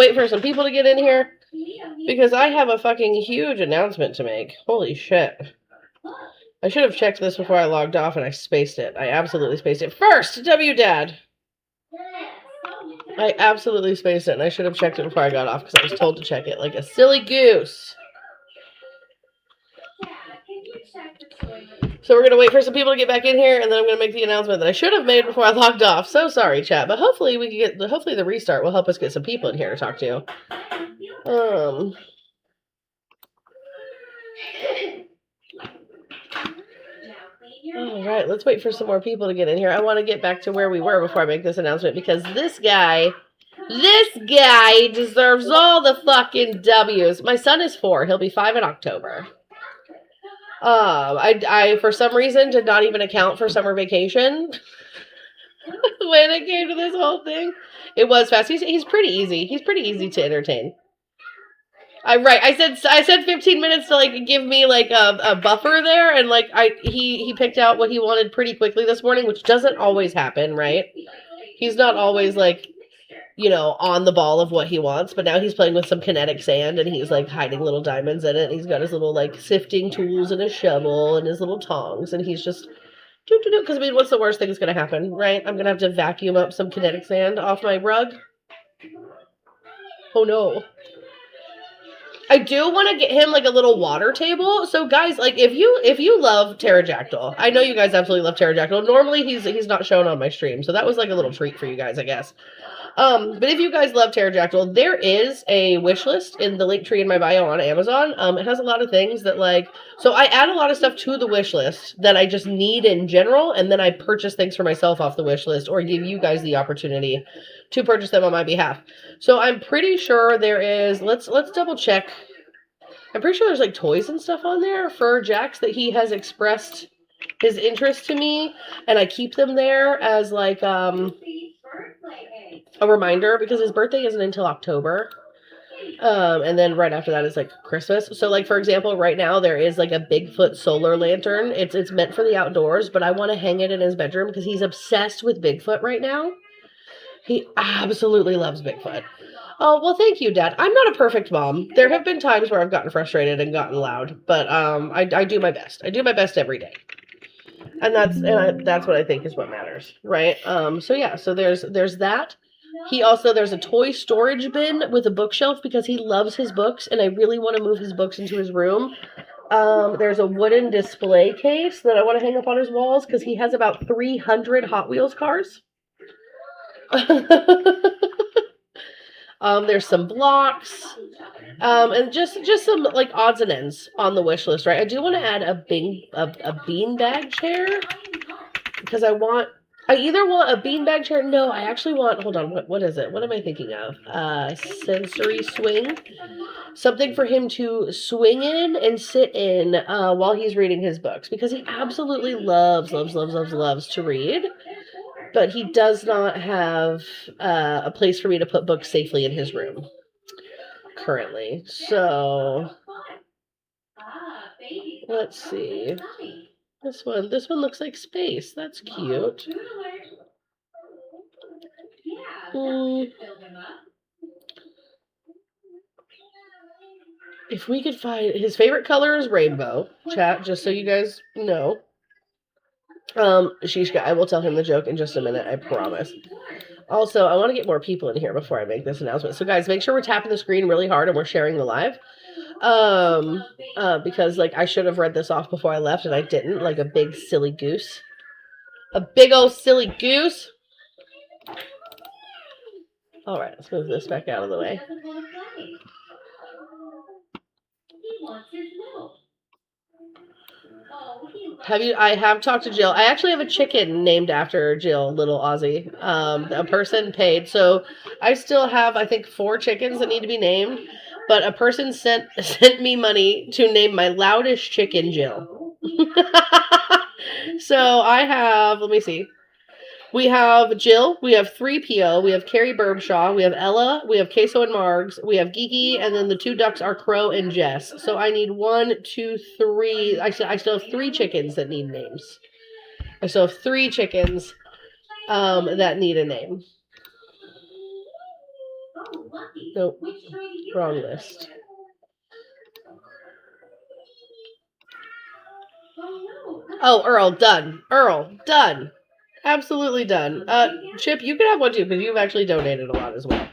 wait for some people to get in here because I have a fucking huge announcement to make. Holy shit. I should have checked this before I logged off and I spaced it. I absolutely spaced it. First, WDad. I absolutely spaced it and I should have checked it before I got off because I was told to check it like a silly goose. So we're going to wait for some people to get back in here and then I'm going to make the announcement that I should have made before I logged off. So sorry, chat, but hopefully we can get, hopefully the restart will help us get some people in here to talk to. All right, let's wait for some more people to get in here. I want to get back to where we were before I make this announcement because this guy deserves all the fucking W's. My son is 4. He'll be 5 in October. I for some reason did not even account for summer vacation when it came to this whole thing. It was fast. He's pretty easy. He's pretty easy to entertain. I said 15 minutes to like give me like a buffer there, and like he picked out what he wanted pretty quickly this morning, which doesn't always happen, right? He's not always like, you know, on the ball of what he wants, but now he's playing with some kinetic sand and he's like hiding little diamonds in it. And he's got his little like sifting tools and his shovel and his little tongs, and he's just because I mean, what's the worst thing that's gonna happen, right? I'm gonna have to vacuum up some kinetic sand off my rug. Oh no. I do want to get him like a little water table. So guys, like if you love pterodactyl, I know you guys absolutely love pterodactyl. Normally he's not shown on my stream, so that was like a little treat for you guys, I guess. But if you guys love pterodactyl, there is a wish list in the link tree in my bio on Amazon. It has a lot of things that like, so I add a lot of stuff to the wish list that I just need in general, and then I purchase things for myself off the wish list or give you guys the opportunity to purchase them on my behalf. So I'm pretty sure there is, let's double check. I'm pretty sure there's like toys and stuff on there for Jax that he has expressed his interest to me, and I keep them there as like a reminder because his birthday isn't until October. And then right after that is like Christmas. So like, for example, right now there is like a Bigfoot solar lantern. It's meant for the outdoors, but I want to hang it in his bedroom because he's obsessed with Bigfoot right now. He absolutely loves Bigfoot. Oh, well, thank you, Dad. I'm not a perfect mom. There have been times where I've gotten frustrated and gotten loud, but I do my best. I do my best every day. And that's what I think is what matters, right? So yeah, so there's that. There's a toy storage bin with a bookshelf because he loves his books, and I really want to move his books into his room. There's a wooden display case that I want to hang up on his walls because he has about 300 Hot Wheels cars. There's some blocks, and just some like odds and ends on the wish list, right? I do want to add a beanbag chair because I either want a beanbag chair. No, I actually want, hold on, what is it? What am I thinking of? Sensory swing. Something for him to swing in and sit in while he's reading his books because he absolutely loves to read. But he does not have a place for me to put books safely in his room currently. So let's see. This one looks like space. That's cute. If we could find his favorite color is rainbow, chat, just so you guys know. Shishka, I will tell him the joke in just a minute, I promise. Also, I want to get more people in here before I make this announcement. So guys, make sure we're tapping the screen really hard and we're sharing the live. Because like I should have read this off before I left and I didn't, like a big silly goose. A big old silly goose. All right, let's move this back out of the way. I have talked to Jill. I actually have a chicken named after Jill, little Aussie. A person paid. So I still have, I think, 4 chickens that need to be named. But a person sent me money to name my loudest chicken Jill. So I have, let me see. We have Jill, we have 3PO, we have Carrie Burbshaw, we have Ella, we have Queso and Margs, we have Geeky, and then the 2 ducks are Crow and Jess. So I need 1, 2, 3. I still have 3 chickens that need names. I still have 3 chickens that need a name. Nope. Wrong list. Oh, Earl, done. Earl, done. Absolutely done. Chip, you can have one too, because you've actually donated a lot as well.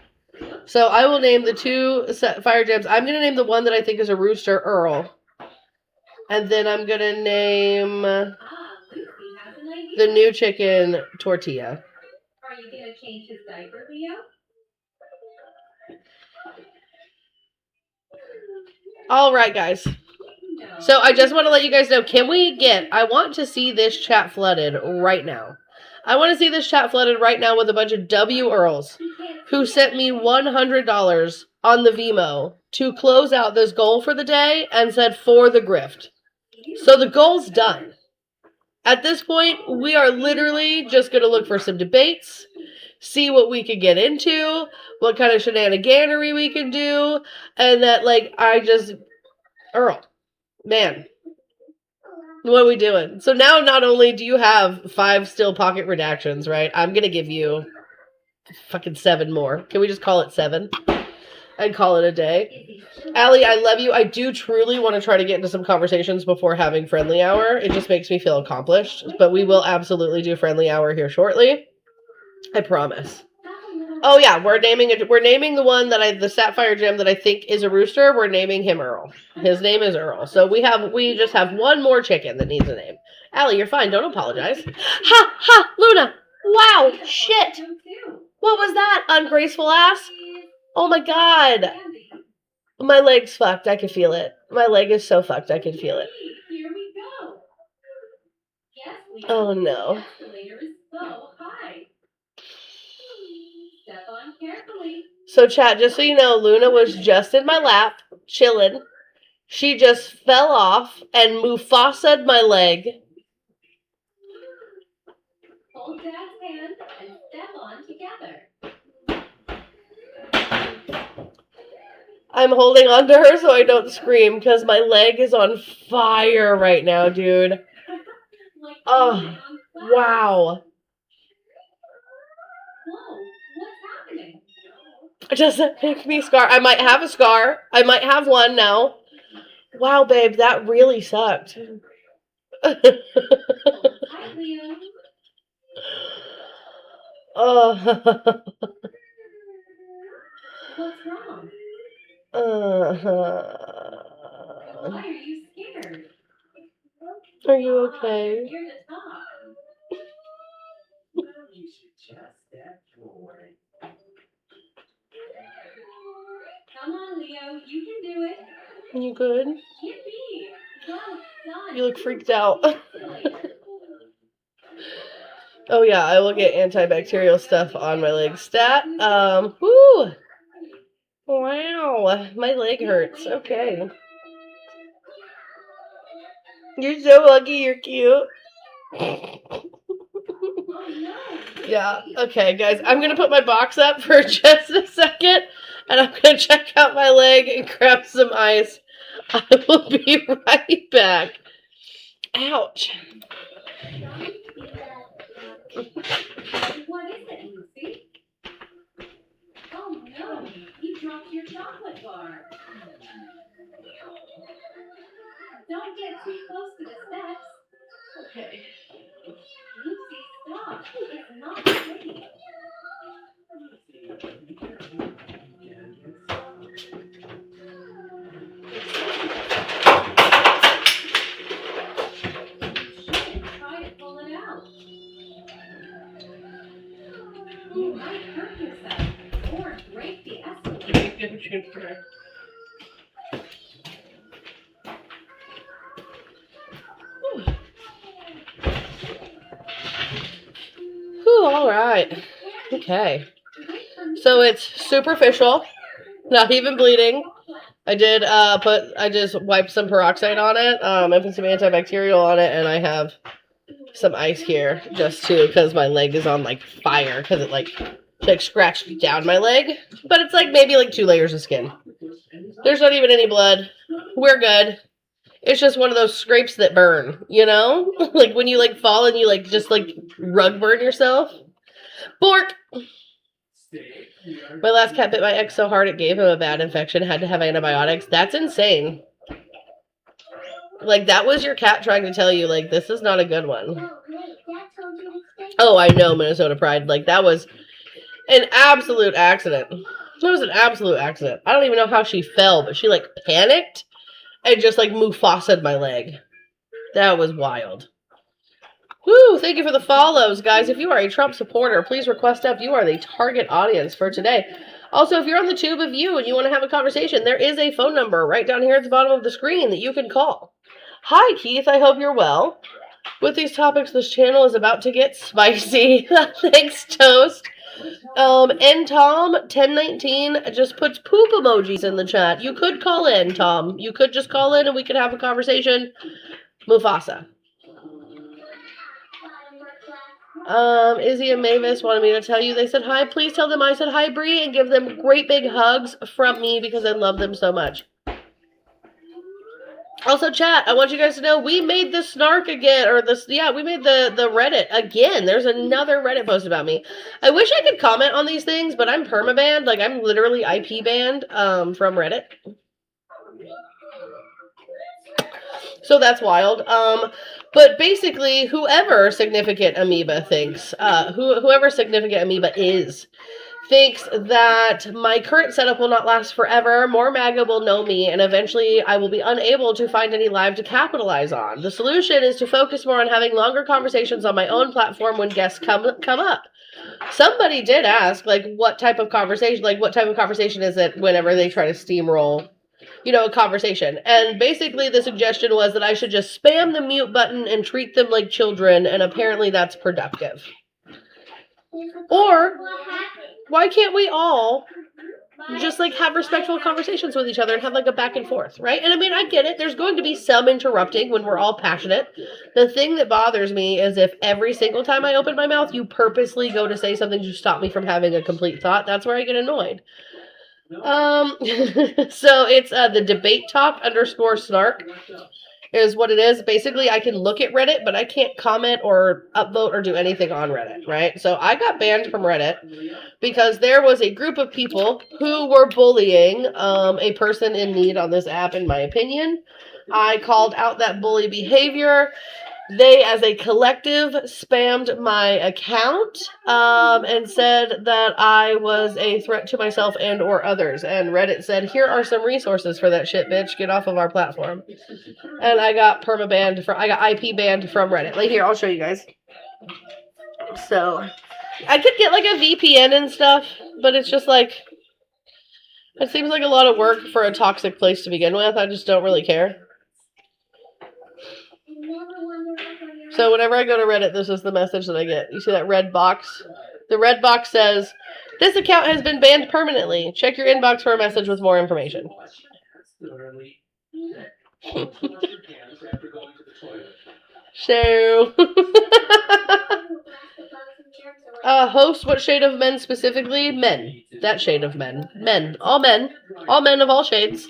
So I will name the 2 fire gems. I'm going to name the one that I think is a rooster, Earl. And then I'm going to name the new chicken, Tortilla. Are you going to change his diaper, Leo? All right, guys. So I just want to let you guys know, I want to see this chat flooded right now. I want to see this chat flooded right now with a bunch of W Earls who sent me $100 on the Vimo to close out this goal for the day and said for the grift. So the goal's done. At this point, we are literally just going to look for some debates, see what we can get into, what kind of shenaniganery we can do, and that, Earl, man, what are we doing? So now not only do you have 5 still pocket redactions, right? I'm going to give you fucking 7 more. Can we just call it 7? And call it a day. Allie, I love you. I do truly want to try to get into some conversations before having friendly hour. It just makes me feel accomplished. But we will absolutely do friendly hour here shortly. I promise. Oh yeah, we're naming the sapphire gem that I think is a rooster. We're naming him Earl. His name is Earl. So we just have 1 more chicken that needs a name. Allie, you're fine. Don't apologize. Ha ha, Luna. Wow, shit. What was that, ungraceful ass? Oh my god. My leg's fucked. I can feel it. My leg is so fucked. I can feel it. Oh no. So chat, just so you know, Luna was just in my lap, chilling. She just fell off and Mufasa'd my leg. Hold Dad's hand and step on together. I'm holding on to her so I don't scream because my leg is on fire right now, dude. Oh, wow. It doesn't make me scar. I might have a scar. I might have one now. Wow, babe, that really sucked. Oh. What's wrong? Why are you scared? Are you okay? You're the top. You should just step forward. Come on, Leo. You can do it. You good? Yippee. Well done. You look freaked out. Oh yeah, I will get antibacterial stuff on my leg. Stat. Whoo. Wow, my leg hurts. Okay. You're so lucky. You're cute. Yeah. Okay, guys. I'm gonna put my box up for just a second, and I'm gonna check out my leg and grab some ice. I will be right back. Ouch. What is it, Lucy? Oh no, you dropped your chocolate bar. Don't get too close to the steps. Okay. Lucy, stop. It's not pretty. Try to pull it out. You might hurt yourself or break the escalator. Whew, all right. Okay. So it's superficial, not even bleeding. I just wiped some peroxide on it, and put some antibacterial on it, and I have some ice here just because my leg is on like fire because it like scratched down my leg, but it's like maybe like 2 layers of skin. There's not even any blood. We're good. It's just one of those scrapes that burn, you know? Like when you like fall and you like just like rug burn yourself. Bork! My last cat bit my ex so hard it gave him a bad infection, had to have antibiotics. That's insane. Like, that was your cat trying to tell you, like, this is not a good one. Oh, I know, Minnesota Pride. Like, that was an absolute accident. It was an absolute accident. I don't even know how she fell, but she, like, panicked and just, like, Mufasa'd my leg. That was wild. Woo! Thank you for the follows, guys. If you are a Trump supporter, please request up. You are the target audience for today. Also, if you're on the tube of you and you want to have a conversation, there is a phone number right down here at the bottom of the screen that you can call. Hi, Keith. I hope you're well. With these topics, this channel is about to get spicy. Thanks, Toast. And Tom 1019 just puts poop emojis in the chat. You could call in, Tom. You could just call in and we could have a conversation. Mufasa. Izzy and Mavis wanted me to tell you they said hi. Please tell them I said hi, Bree, and give them great big hugs from me because I love them so much. Also, chat, I want you guys to know we made the snark again, or this, yeah, we made the Reddit again. There's another Reddit post about me. I wish I could comment on these things, but I'm permabanned. Like, I'm literally IP banned from Reddit. So that's wild. But basically, whoever significant amoeba thinks, whoever significant amoeba is, thinks that my current setup will not last forever, more MAGA will know me, and eventually I will be unable to find any live to capitalize on. The solution is to focus more on having longer conversations on my own platform when guests come up. Somebody did ask, like, what type of conversation is it whenever they try to steamroll, a conversation. And basically the suggestion was that I should just spam the mute button and treat them like children, and apparently that's productive. Or why can't we all just, like, have respectful conversations with each other and have, like, a back and forth, right? And I mean, I get it. There's going to be some interrupting when we're all passionate. The thing that bothers me is if every single time I open my mouth, you purposely go to say something to stop me from having a complete thought. That's where I get annoyed. So it's the debate talk _snark is what it is. Basically, I can look at Reddit, but I can't comment or upvote or do anything on Reddit, right? So I got banned from Reddit because there was a group of people who were bullying a person in need on this app, in my opinion. I called out that bully behavior. They, as a collective, spammed my account and said that I was a threat to myself and or others. And Reddit said, here are some resources for that shit, bitch. Get off of our platform. And I got I got IP banned from Reddit. Like, here, I'll show you guys. So, I could get, like, a VPN and stuff, but it's just, like, it seems like a lot of work for a toxic place to begin with. I just don't really care. So whenever I go to Reddit, this is the message that I get. You see that red box? The red box says, this account has been banned permanently. Check your inbox for a message with more information. So, host, what shade of men specifically? Men. That shade of men. Men. All men. All men of all shades.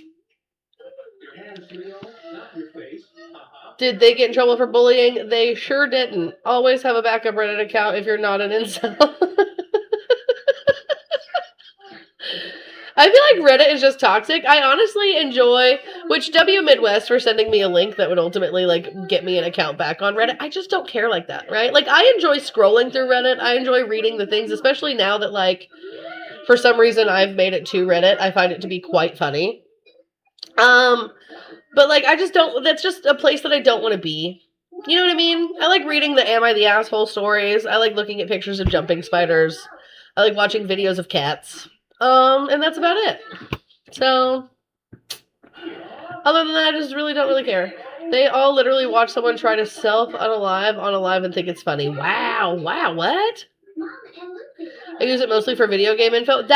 Did they get in trouble for bullying? They sure didn't. Always have a backup Reddit account if you're not an incel. I feel like Reddit is just toxic. I honestly enjoy, which W Midwest for sending me a link that would ultimately, like, get me an account back on Reddit. I just don't care like that, right? Like, I enjoy scrolling through Reddit. I enjoy reading the things, especially now that, like, for some reason I've made it to Reddit. I find it to be quite funny. But, like, I just don't, that's just a place that I don't want to be. You know what I mean? I like reading the Am I the Asshole stories. I like looking at pictures of jumping spiders. I like watching videos of cats. And that's about it. So, other than that, I just really don't care. They all literally watch someone try to self-unalive on a live and think it's funny. Wow, what? I use it mostly for video game info.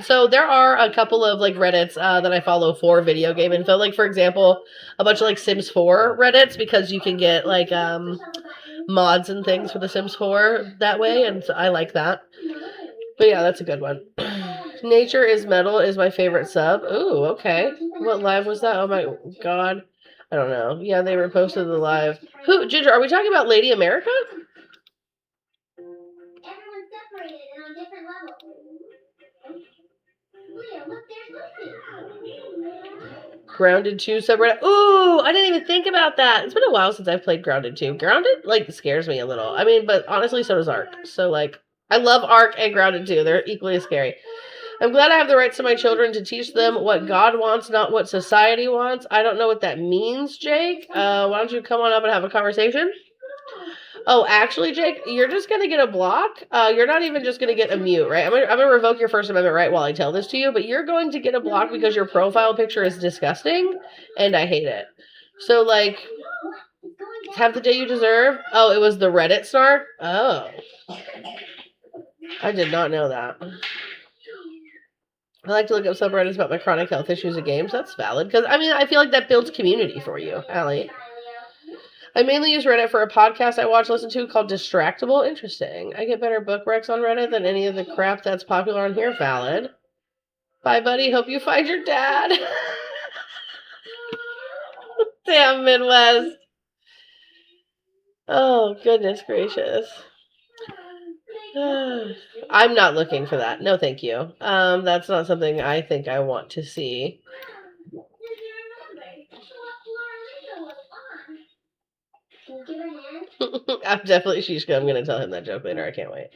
So there are a couple of, like, Reddits that I follow for video game info. Like, for example, a bunch of, like, Sims 4 Reddits, because you can get, like, mods and things for the Sims 4 that way, and so I like that. But yeah, that's a good one. Nature is Metal is my favorite sub. Ooh, okay. What live was that? Oh my god. I don't know. Yeah, they reposted the live. Who, Ginger, are we talking about Lady America? Grounded 2 subreddit. Ooh, I didn't even think about that. It's been a while since I've played Grounded 2. Grounded, like, scares me a little. I mean, but honestly, so does Ark. So, like, I love Ark and Grounded 2. They're equally as scary. I'm glad I have the rights to my children to teach them what God wants, not what society wants. I don't know what that means, Jake. Why don't you come on up and have a conversation? Oh, actually, Jake, you're just going to get a block. You're not even just going to get a mute, right? I'm gonna revoke your First Amendment right while I tell this to you, but you're going to get a block because your profile picture is disgusting, and I hate it. So, like, have the day you deserve. Oh, it was the Reddit snark? Oh. I did not know that. I like to look up subreddits about my chronic health issues and games. That's valid. Because, I mean, I feel like that builds community for you, Allie. I mainly use Reddit for a podcast I watch, listen to called Distractable. Interesting. I get better book recs on Reddit than any of the crap that's popular on here. Valid. Bye, buddy. Hope you find your dad. Damn, Midwest. Oh, goodness gracious. I'm not looking for that. No, thank you. That's not something I think I want to see. I'm definitely Shishka. I'm going to tell him that joke later. I can't wait.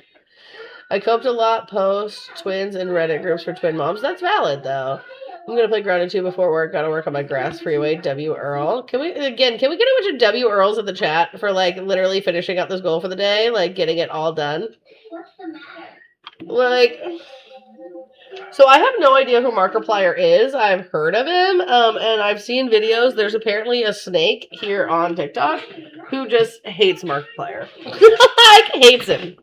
I coped a lot, post twins and Reddit groups for twin moms. That's valid, though. I'm going to play Grounded 2 before work. Gotta work on my grass freeway. W. Earl. Can we get a bunch of W. Earls in the chat for, like, literally finishing out this goal for the day? Like, getting it all done? What's the matter? Like... So I have no idea who Markiplier is. I've heard of him, and I've seen videos. There's apparently a snake here on TikTok who just hates Markiplier. Like, hates him.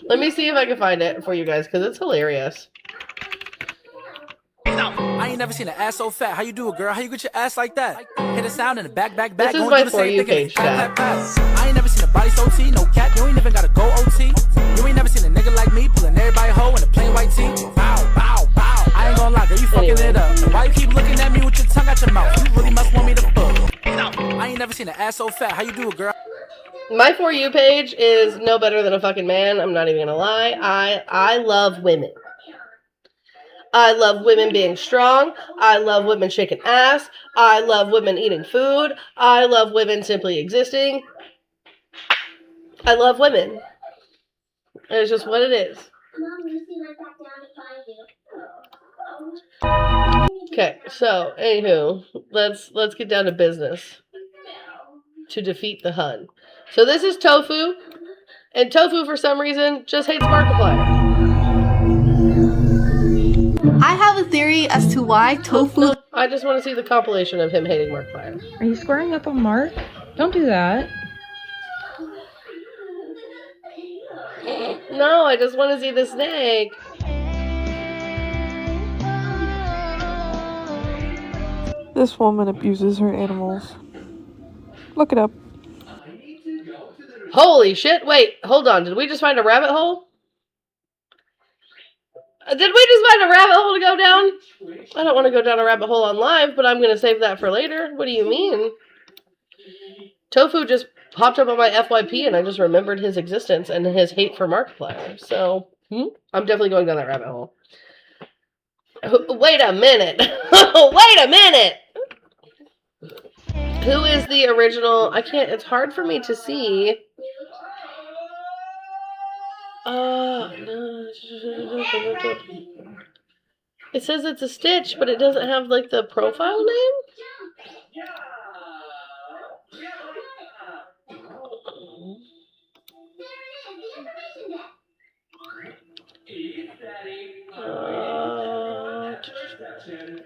Let me see if I can find it for you guys, because it's hilarious. I ain't never seen an ass so fat. How you do it, girl? How you get your ass like that? Hit a sound in the back. This is my For You page, chat. I ain't never seen a body so T, no cap. You ain't even gotta go OT. You ain't never seen a nigga like me pulling everybody hoe in a plain white tee. Bow, bow, bow. I ain't gonna lie, girl, you fucking it up. Why you keep looking at me with your tongue out your mouth? You really must want me to fuck. I ain't never seen an ass so fat. How you do it, girl? My For You page is no better than a fucking man. I'm not even gonna lie. I love women. I love women being strong. I love women shaking ass. I love women eating food. I love women simply existing. I love women. It's just what it is. Okay, so anywho, let's get down to business to defeat the Hun. So this is Tofu, and Tofu for some reason just hates Markiplier. I have a theory as to why Tofu... No, I just want to see the compilation of him hating Markiplier. Are you squaring up on Mark? Don't do that. No, I just want to see the snake. This woman abuses her animals. Look it up. Holy shit, wait, hold on. Did we just find a rabbit hole? Did we just find a rabbit hole to go down? I don't want to go down a rabbit hole on live, but I'm going to save that for later. What do you mean? Tofu just popped up on my FYP and I just remembered his existence and his hate for Markiplier. So, I'm definitely going down that rabbit hole. Wait a minute. Wait a minute. Who is the original? I can't, it's hard for me to see. No. It says it's a Stitch, but it doesn't have, like, the profile name?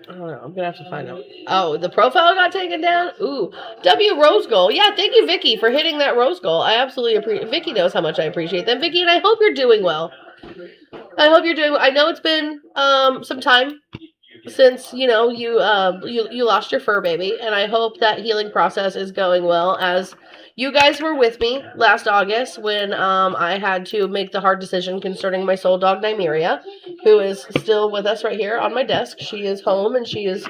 I don't know. I'm gonna have to find out. Oh, the profile got taken down? Ooh. W Rose Goal. Yeah, thank you, Vicky, for hitting that Rose Goal. I absolutely appreciate. Vicky knows how much I appreciate them. Vicky, and I hope you're doing well. I hope you're doing well. I know it's been some time since, you know, you lost your fur baby, and I hope that healing process is going well, as you guys were with me last August when I had to make the hard decision concerning my soul dog, Nymeria, who is still with us right here on my desk. She is home, and she is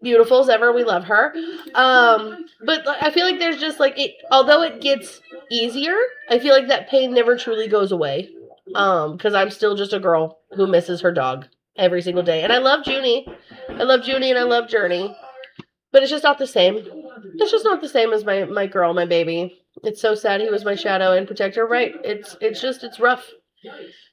beautiful as ever. We love her. But I feel like there's just, like, although it gets easier, I feel like that pain never truly goes away. Because I'm still just a girl who misses her dog. every single day. And I love Junie. I love Junie and I love Journey. But it's just not the same. It's just not the same as my girl, my baby. It's so sad he was my shadow and protector. Right. It's rough.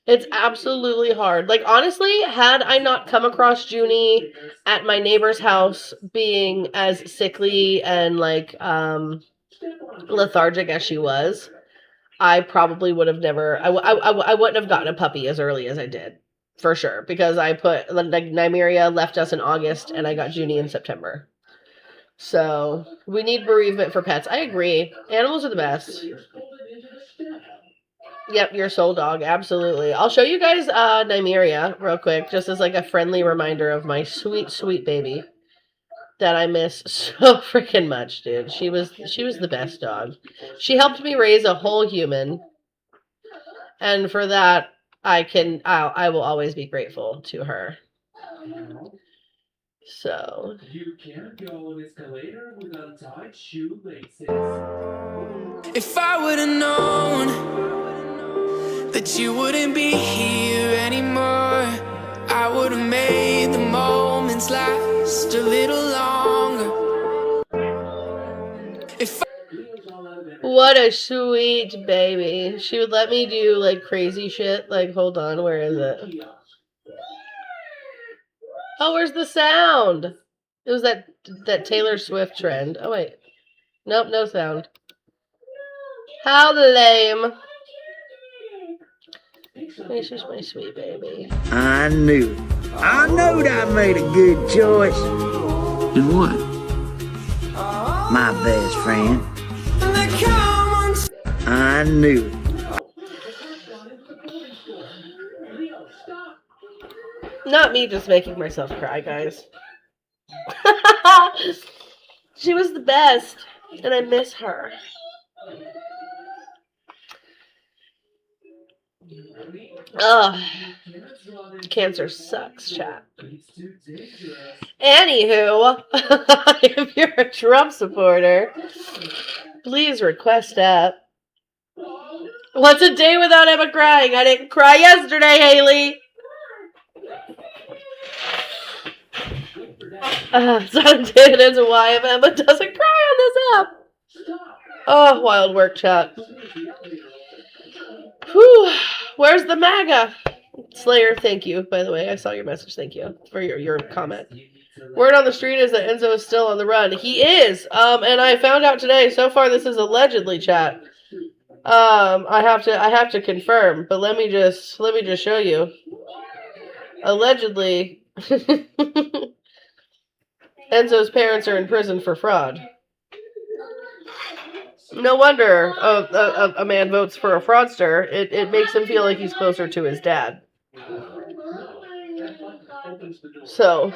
It's absolutely hard. Like, honestly, had I not come across Junie at my neighbor's house being as sickly and, like, lethargic as she was, I probably would have never, I wouldn't have gotten a puppy as early as I did. For sure. Because I put, like, Nymeria left us in August and I got Junie in September. So, we need bereavement for pets. I agree. Animals are the best. Yep, your soul dog. Absolutely. I'll show you guys Nymeria real quick, just as like a friendly reminder of my sweet, sweet baby that I miss so freaking much, dude. She was the best dog. She helped me raise a whole human. And for that, I will always be grateful to her. So, You can't go an escalator without tight shoelaces. If I would've known that you wouldn't be here anymore, I would've made the moments last a little longer. What a sweet baby. She would let me do, like, crazy shit. Like, hold on, where is it? Oh, where's the sound? It was that Taylor Swift trend. Oh, wait. Nope, no sound. How lame. She's my sweet baby. I knew I made a good choice. And what? My best friend. I knew. Not me just making myself cry, guys. She was the best, and I miss her. Ugh. Cancer sucks, chat. Anywho, if you're a Trump supporter, please request up. What's a day without Emma crying? I didn't cry yesterday, Haley. It's not a day that ends in Y if Emma doesn't cry on this app. Oh, wild work, chat. Whew. Where's the MAGA? Slayer, thank you, by the way. I saw your message. Thank you for your comment. Word on the street is that Enzo is still on the run. He is. And I found out today, so far this is allegedly, chat. I have to confirm, but let me just show you. Allegedly, Enzo's parents are in prison for fraud. No wonder a man votes for a fraudster. It makes him feel like he's closer to his dad. So.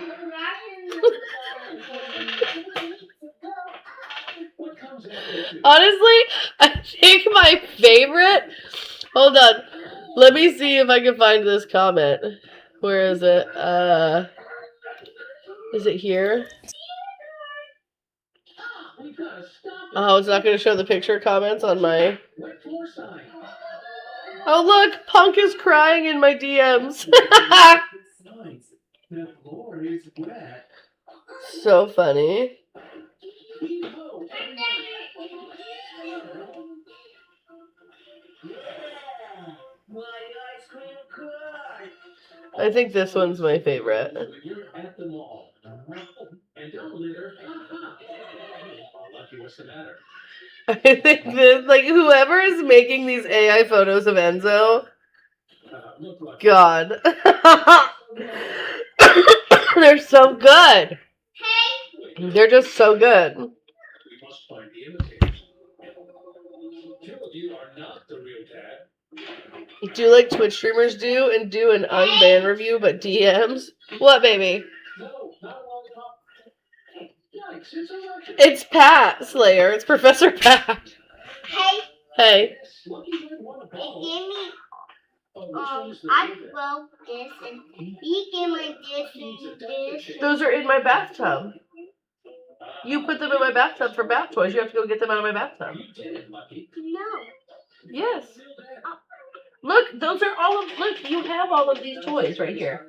Honestly, I think my favorite... Hold on. Let me see if I can find this comment. Where is it? Is it here? Oh, it's not going to show the picture comments on my... Oh, look! Punk is crying in my DMs. So funny. I think this one's my favorite. I think this, like, whoever is making these AI photos of Enzo, God. They're so good. They're just so good. Do like Twitch streamers do and do an unban review but DMs? What, baby? It's Pat Slayer. It's Professor Pat. Hey. Hey. Give me. I broke this and you gave me this and this. Those are in my bathtub. You put them in my bathtub for bath toys. You have to go get them out of my bathtub. No. Yes. Look, those are all of. Look, you have all of these toys right here.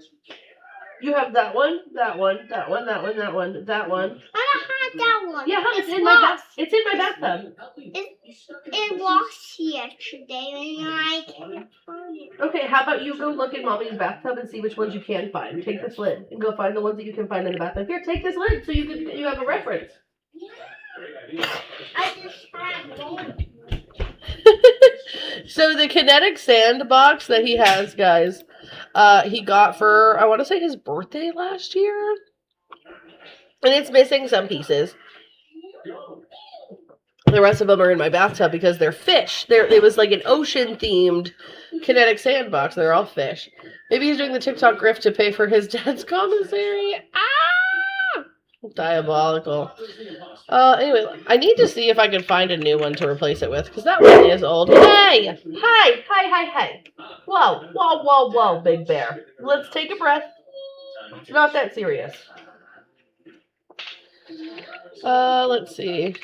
You have that one, that one, that one, that one, that one, that one. I don't have that one. Yeah, it's in my lost. It's in my bathtub. It lost yesterday and I can't find it. Okay, how about you go look in mommy's bathtub and see which ones you can find. Take this lid and go find the ones that you can find in the bathtub. Here, take this lid so you have a reference. I just had one. So the kinetic sandbox that he has, guys, he got for, I want to say, his birthday last year. And it's missing some pieces. The rest of them are in my bathtub because they're fish. It was like an ocean-themed kinetic sandbox. They're all fish. Maybe he's doing the TikTok grift to pay for his dad's commissary. Ah! Diabolical. Anyway, I need to see if I can find a new one to replace it with, because that one is old. Hey! Hi! Whoa, Big Bear. Let's take a breath. It's not that serious. Let's see.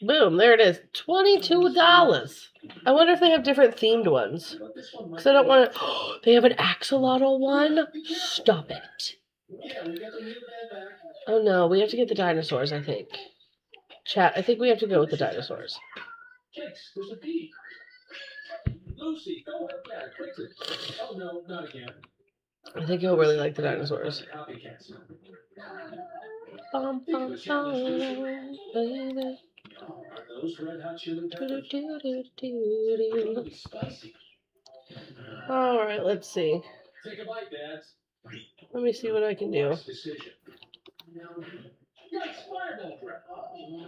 Boom, there it is. $22. I wonder if they have different themed ones. Because I don't want to... they have an axolotl one? Stop it. Oh no, we have to get the dinosaurs, I think. Chat, I think we have to go with the dinosaurs. I think you'll really like the dinosaurs. Bum, bum, bum, baby. Alright, let's see. Let me see what I can do.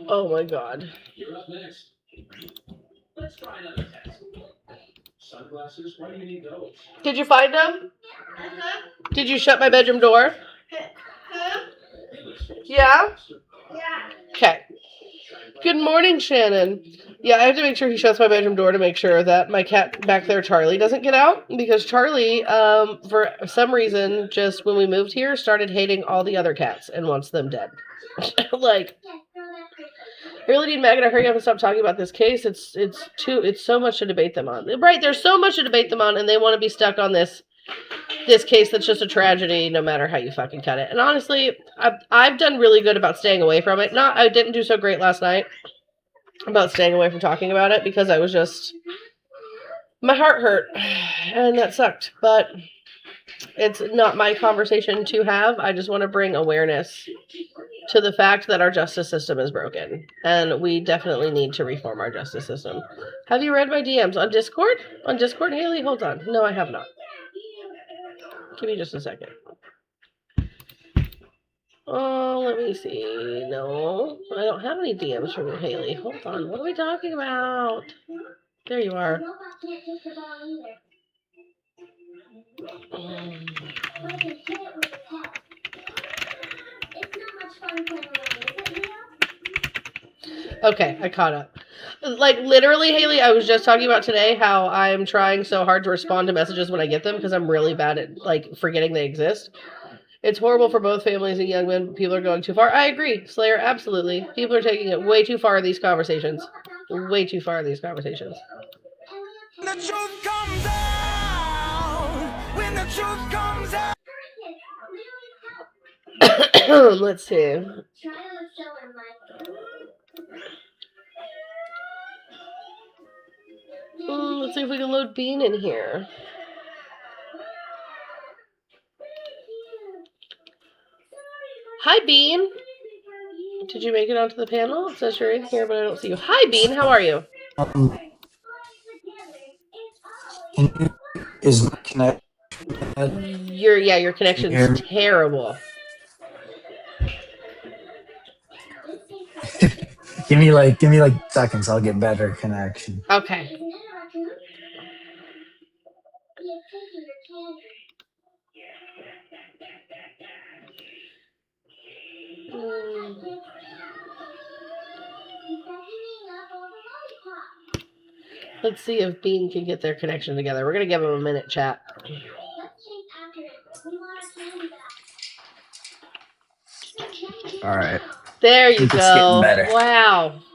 Oh my god. You're up next. Let's try another test. Sunglasses, why do you need those? Did you find them? Uh-huh. Did you shut my bedroom door? Huh? Yeah? Yeah. Okay. Good morning, Shannon. Yeah, I have to make sure he shuts my bedroom door to make sure that my cat back there, Charlie, doesn't get out. Because Charlie, for some reason, just when we moved here, started hating all the other cats and wants them dead. Like, I really need Megan to hurry up and stop talking about this case. It's so much to debate them on. Right, there's so much to debate them on, and they want to be stuck on this case that's just a tragedy no matter how you fucking cut it. And honestly, I've done really good about staying away from it. I didn't do so great last night about staying away from talking about it because I was just, my heart hurt and that sucked. But it's not my conversation to have. I just want to bring awareness to the fact that our justice system is broken and we definitely need to reform our justice system. Have you read my DMs on Discord? On Discord, Haley? Hold on. No, I have not. Give me just a second. Oh, let me see. No, I don't have any DMs from you, Haley. Hold on. What are we talking about? There you are. Okay, I caught up. Like, literally, Haley, I was just talking about today how I'm trying so hard to respond to messages when I get them because I'm really bad at, like, forgetting they exist. It's horrible for both families and young men. People are going too far. I agree, Slayer, absolutely. People are taking it way too far in these conversations. Way too far in these conversations. The truth comes out. When the truth comes out. Let's see. Let's see if we can load Bean in here. Hi, Bean. Did you make it onto the panel? It says you're in here, but I don't see you. Hi, Bean. How are you? Is my connection? Your connection's terrible. Give me like seconds. I'll get better connection. Okay. Let's see if Bean can get their connection together. We're gonna give him a minute, chat. All right. There you go. It's getting better.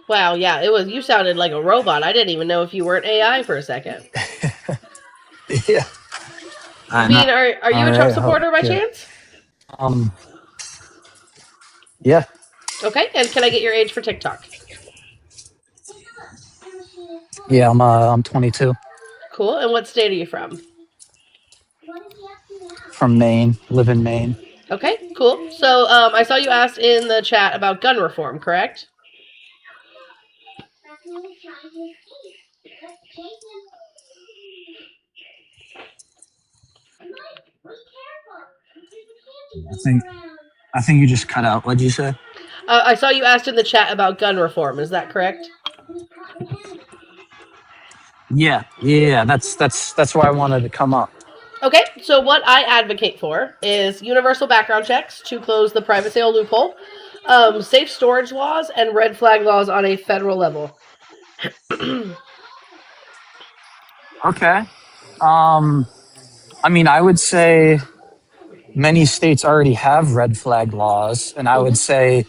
Wow. Yeah, it was. You sounded like a robot. I didn't even know if you weren't AI for a second. Yeah. Bean, know. are you All a Trump right. supporter by Yeah. chance? Um. Yeah. Okay, and can I get your age for TikTok? Yeah. I'm 22 Cool. And what state are you from? from Maine. Live in Maine. Okay, cool. So I saw you asked in the chat about gun reform, correct? I think you just cut out. What'd you say? I saw you asked in the chat about gun reform. Is that correct? Yeah. That's why I wanted to come up. Okay, so what I advocate for is universal background checks to close the private sale loophole, safe storage laws, and red flag laws on a federal level. Okay. I mean, I would say many states already have red flag laws, and I would say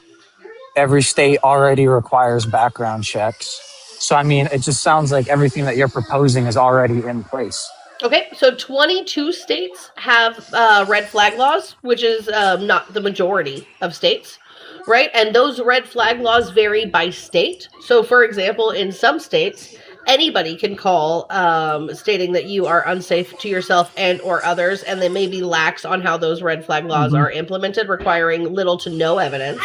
every state already requires background checks. So, I mean, it just sounds like everything that you're proposing is already in place. Okay, so 22 states have red flag laws, which is not the majority of states, right? And those red flag laws vary by state. So, for example, in some states, anybody can call stating that you are unsafe to yourself and or others, and they may be lax on how those red flag laws are implemented, requiring little to no evidence.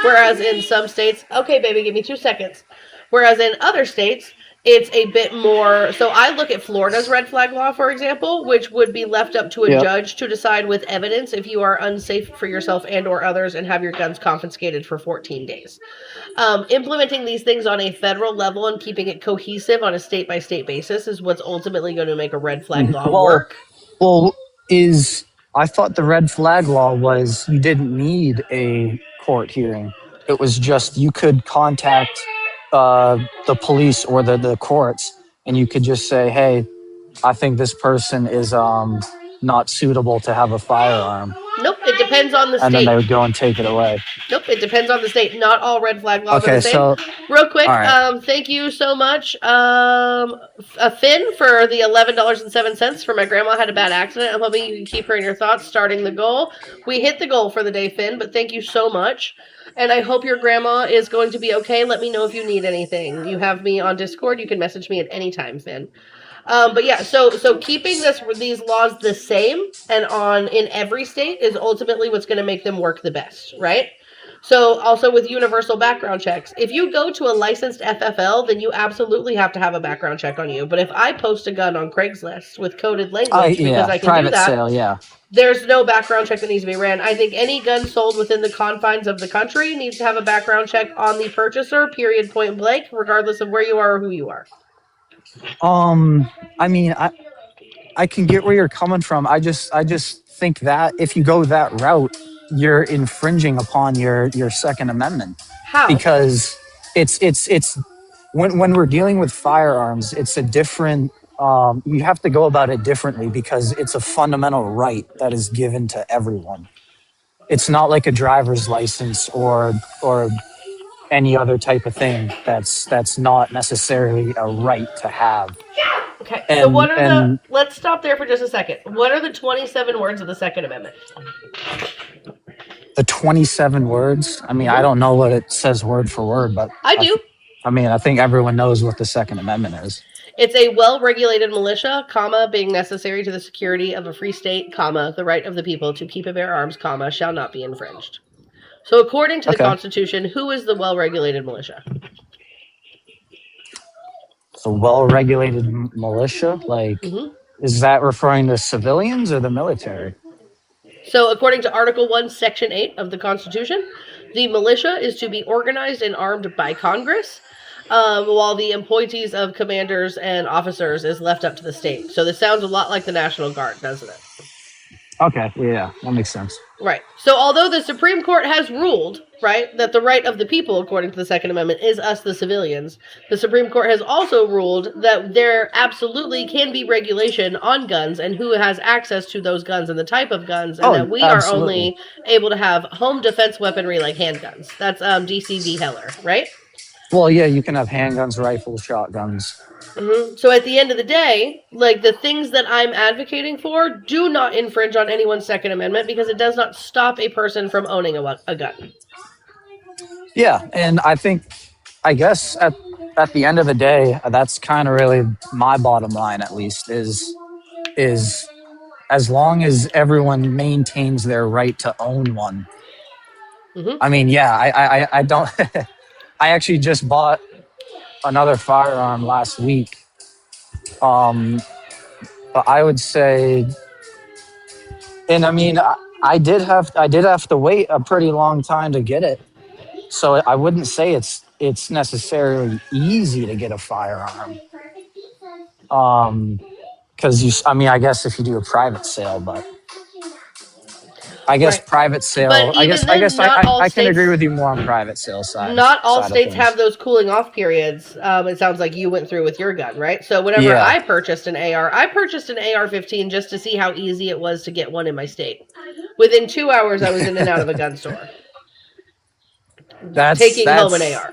Whereas in some states, okay, baby, give me 2 seconds. Whereas in other states, it's a bit more. So I look at Florida's red flag law, for example, which would be left up to a judge to decide with evidence if you are unsafe for yourself and or others and have your guns confiscated for 14 days. Implementing these things on a federal level and keeping it cohesive on a state by state basis is what's ultimately going to make a red flag law work. Well, I thought the red flag law was you didn't need a court hearing. It was just you could contact the police or the courts, and you could just say, "Hey, I think this person is not suitable to have a firearm." Nope, it depends on the And then state. they would go and take it away. Nope, it depends on the state. Not all red flag laws are Okay, the same. so Real quick, all right. thank you so much, Finn, for the $11.07 for my grandma had a bad accident. I'm hoping you can keep her in your thoughts starting the goal. We hit the goal for the day, Finn, but thank you so much. And I hope your grandma is going to be okay. Let me know if you need anything. You have me on Discord. You can message me at any time, Finn. But yeah, so keeping these laws the same and on in every state is ultimately what's going to make them work the best, right? So also with universal background checks, if you go to a licensed FFL, then you absolutely have to have a background check on you. But if I post a gun on Craigslist with coded language because I can private do that, sale, yeah. there's no background check that needs to be ran. I think any gun sold within the confines of the country needs to have a background check on the purchaser, period, point blank, regardless of where you are or who you are. I mean, I can get where you're coming from. I just think that if you go that route, you're infringing upon your Second Amendment. How? Because it's when we're dealing with firearms, it's a different. You have to go about it differently because it's a fundamental right that is given to everyone. It's not like a driver's license or any other type of thing that's not necessarily a right to have. Okay, And, so what are let's stop there for just a second. What are the 27 words of the Second Amendment? the 27 words? I mean, I don't know what it says word for word, but I do. I think everyone knows what the Second Amendment is. It's a well-regulated militia, comma, being necessary to the security of a free state, comma, the right of the people to keep and bear arms, comma, shall not be infringed. So according to the Constitution, who is the well-regulated militia? The well-regulated militia? Like, is that referring to civilians or the military? So according to Article 1, Section 8 of the Constitution, the militia is to be organized and armed by Congress, while the appointees of commanders and officers is left up to the state. So this sounds a lot like the National Guard, doesn't it? Okay, yeah, that makes sense. Right. So although the Supreme Court has ruled, right, that the right of the people, according to the Second Amendment, is us, the civilians, the Supreme Court has also ruled that there absolutely can be regulation on guns and who has access to those guns and the type of guns, and that we are only able to have home defense weaponry like handguns. That's DC v. Heller, right? Well, yeah, you can have handguns, rifles, shotguns. So at the end of the day, like the things that I'm advocating for do not infringe on anyone's Second Amendment because it does not stop a person from owning a gun. Yeah, and I guess at the end of the day, that's kind of really my bottom line. At least is as long as everyone maintains their right to own one. Mm-hmm. I mean, yeah, I don't. I actually just bought another firearm last week. But I would say, and I mean, I did have to wait a pretty long time to get it. So I wouldn't say it's necessarily easy to get a firearm. Because I mean, I guess if you do a private sale, but I guess Right. private sale. But I even guess then, not all I can agree states- with you more on private sale side. Not all side of states things. have those cooling off periods. It sounds like you went through with your gun, right? So whenever Yeah. I purchased an AR-15 just to see how easy it was to get one in my state. Within 2 hours, I was in and out of a gun store, taking home an AR.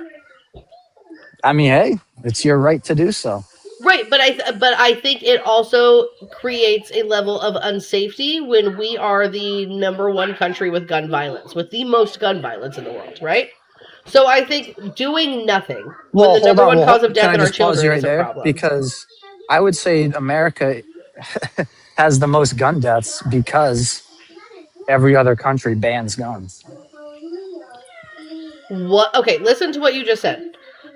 I mean, hey, it's your right to do so. Right, but I think it also creates a level of unsafety when we are the number one country with gun violence, with the most gun violence in the world, right? So I think doing nothing when the number one cause of death in our children is a problem. Because I would say America has the most gun deaths because every other country bans guns. What? Okay, listen to what you just said.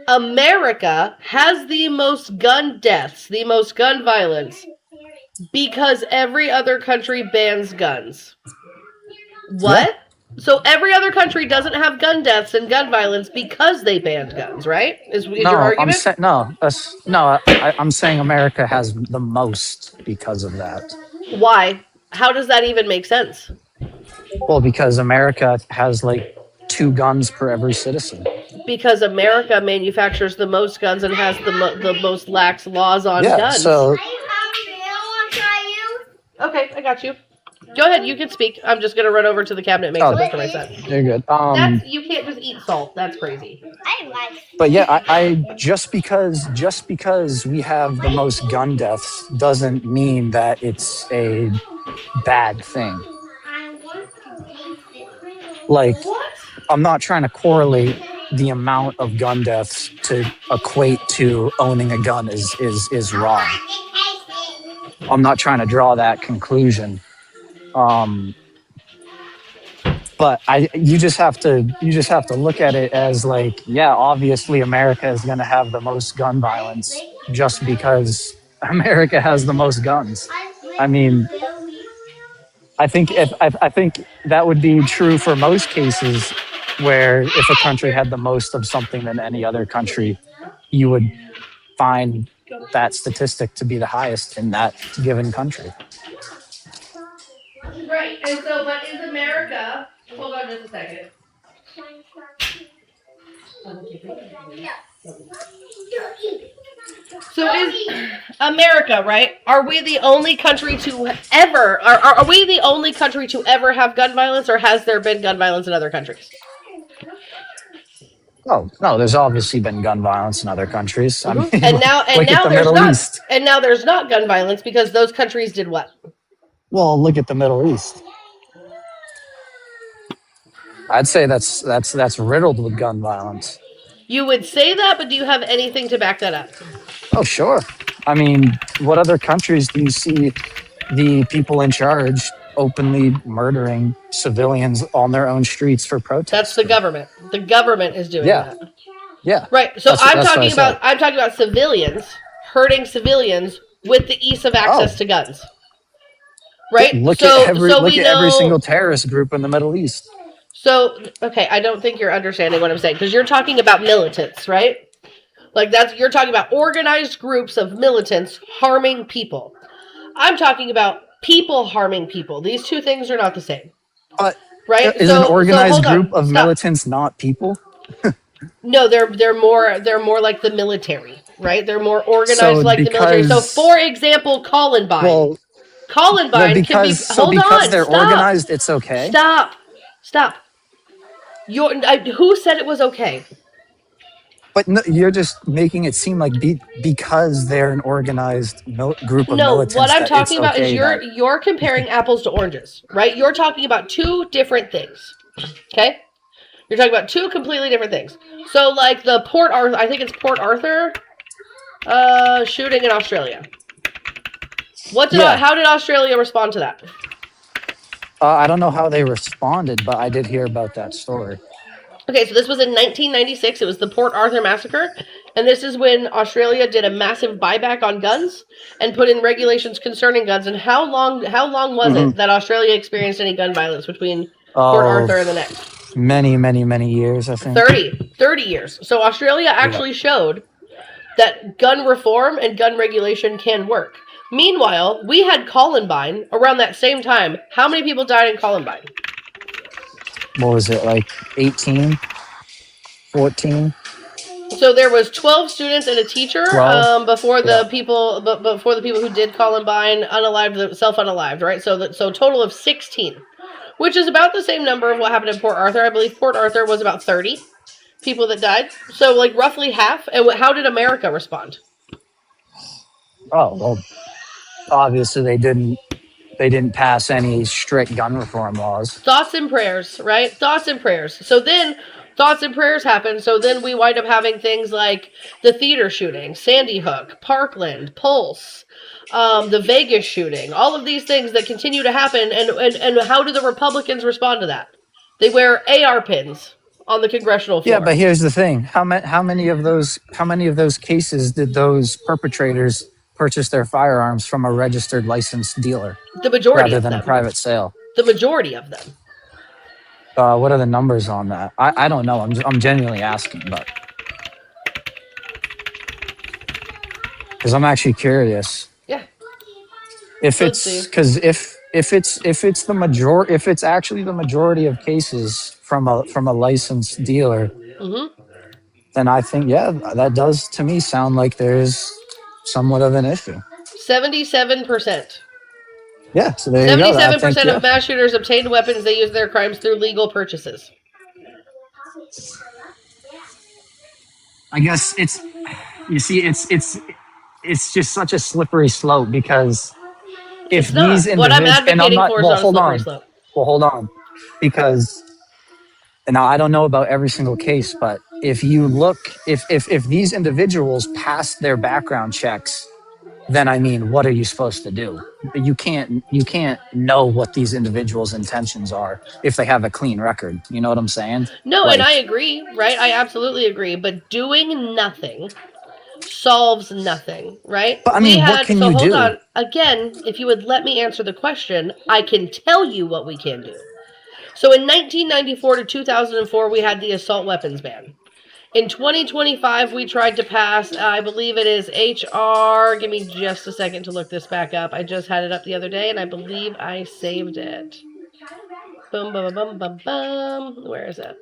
America has the most gun deaths, the most gun violence, because every other country bans guns. What? Yeah. So every other country doesn't have gun deaths and gun violence because they banned guns, right? Is your argument? I'm saying America has the most because of that. Why? How does that even make sense? Well, because America has like 2 guns per every citizen. Because America manufactures the most guns and has the most lax laws on guns. So okay, I got you. Go ahead, you can speak. I'm just gonna run over to the cabinet and make something for my son. You're good. You can't just eat salt. That's crazy. But yeah, I just because we have the most gun deaths doesn't mean that it's a bad thing. Like, I'm not trying to correlate the amount of gun deaths to equate to owning a gun is wrong. I'm not trying to draw that conclusion. But you just have to look at it as like, yeah, obviously America is going to have the most gun violence just because America has the most guns. I mean, I think that would be true for most cases where if a country had the most of something than any other country, you would find that statistic to be the highest in that given country. Right, and so, but is America... Hold on just a second. So is America, right? Are we the only country to ever... Are we the only country to ever have gun violence, or has there been gun violence in other countries? Oh no, there's obviously been gun violence in other countries. I mean, and now there's not. And now there's not gun violence because those countries did what? Well, look at the Middle East. I'd say that's riddled with gun violence. You would say that, but do you have anything to back that up? Oh, sure. I mean, what other countries do you see the people in charge openly murdering civilians on their own streets for protest? That's the government. The government is doing that. Yeah. Right. So I'm talking about civilians hurting civilians with the ease of access to guns. Right? Look at every single terrorist group in the Middle East. So, okay, I don't think you're understanding what I'm saying, because you're talking about militants, right? Like, you're talking about organized groups of militants harming people. I'm talking about people harming people. These two things are not the same. But right? Is an organized group of militants not people? No, they're more like the military, right? They're more organized like the military. So, for example, Columbine. Well, Columbine can be... because they're organized, it's okay? Stop. Who said it was okay? But no, you're just making it seem like because they're an organized group of No, what militants I'm that it's talking about is okay that. you're comparing apples to oranges, right? You're talking about two different things. Okay? You're talking about two completely different things. So like the Port Arthur, I think it's Port Arthur shooting in Australia. How did Australia respond to that? I don't know how they responded, but I did hear about that story. Okay, so this was in 1996. It was the Port Arthur massacre, and this is when Australia did a massive buyback on guns and put in regulations concerning guns. And how long was it that Australia experienced any gun violence between Port Arthur and the next? Many years, I think. 30 years. So Australia actually showed that gun reform and gun regulation can work. Meanwhile, we had Columbine around that same time. How many people died in Columbine? What was it, like 18? 14? So there was 12 students and a teacher before the people who did Columbine self-unalived, right? So total of 16, which is about the same number of what happened in Port Arthur. I believe Port Arthur was about 30 people that died. So like roughly half. And how did America respond? Oh, well, obviously they didn't pass any strict gun reform laws. Thoughts and prayers, right? Thoughts and prayers. So then thoughts and prayers happen. So then we wind up having things like the theater shooting, Sandy Hook, Parkland, Pulse, the Vegas shooting, all of these things that continue to happen. And how do the Republicans respond to that? They wear AR pins on the congressional floor. Yeah, but here's the thing: how many of those cases did those perpetrators purchase their firearms from a registered licensed dealer? The majority rather of than them. a private sale. The majority of them. What are the numbers on that? I don't know. I'm genuinely asking, but because I'm actually curious. Yeah. If it's because if it's the majority, if it's actually the majority of cases from a licensed dealer, then I think that does to me sound like there's somewhat of an issue. 77%. Yeah, so there you go. 77% of mass shooters obtained weapons they use their crimes through legal purchases. I guess it's just such a slippery slope because if these individuals, what I'm advocating for is not a slippery slope. Well, hold on, because now I don't know about every single case, but if you look, if these individuals pass their background checks, then I mean, what are you supposed to do? You can't know what these individuals' intentions are if they have a clean record. You know what I'm saying? No, and I agree, right? I absolutely agree. But doing nothing solves nothing, right? But I mean, what can you do? Hold on. Again, if you would let me answer the question, I can tell you what we can do. So in 1994 to 2004, we had the assault weapons ban. In 2025, we tried to pass, I believe it is HR. Give me just a second to look this back up. I just had it up the other day, and I believe I saved it. Boom, bum, bum, bum, bum. Where is it?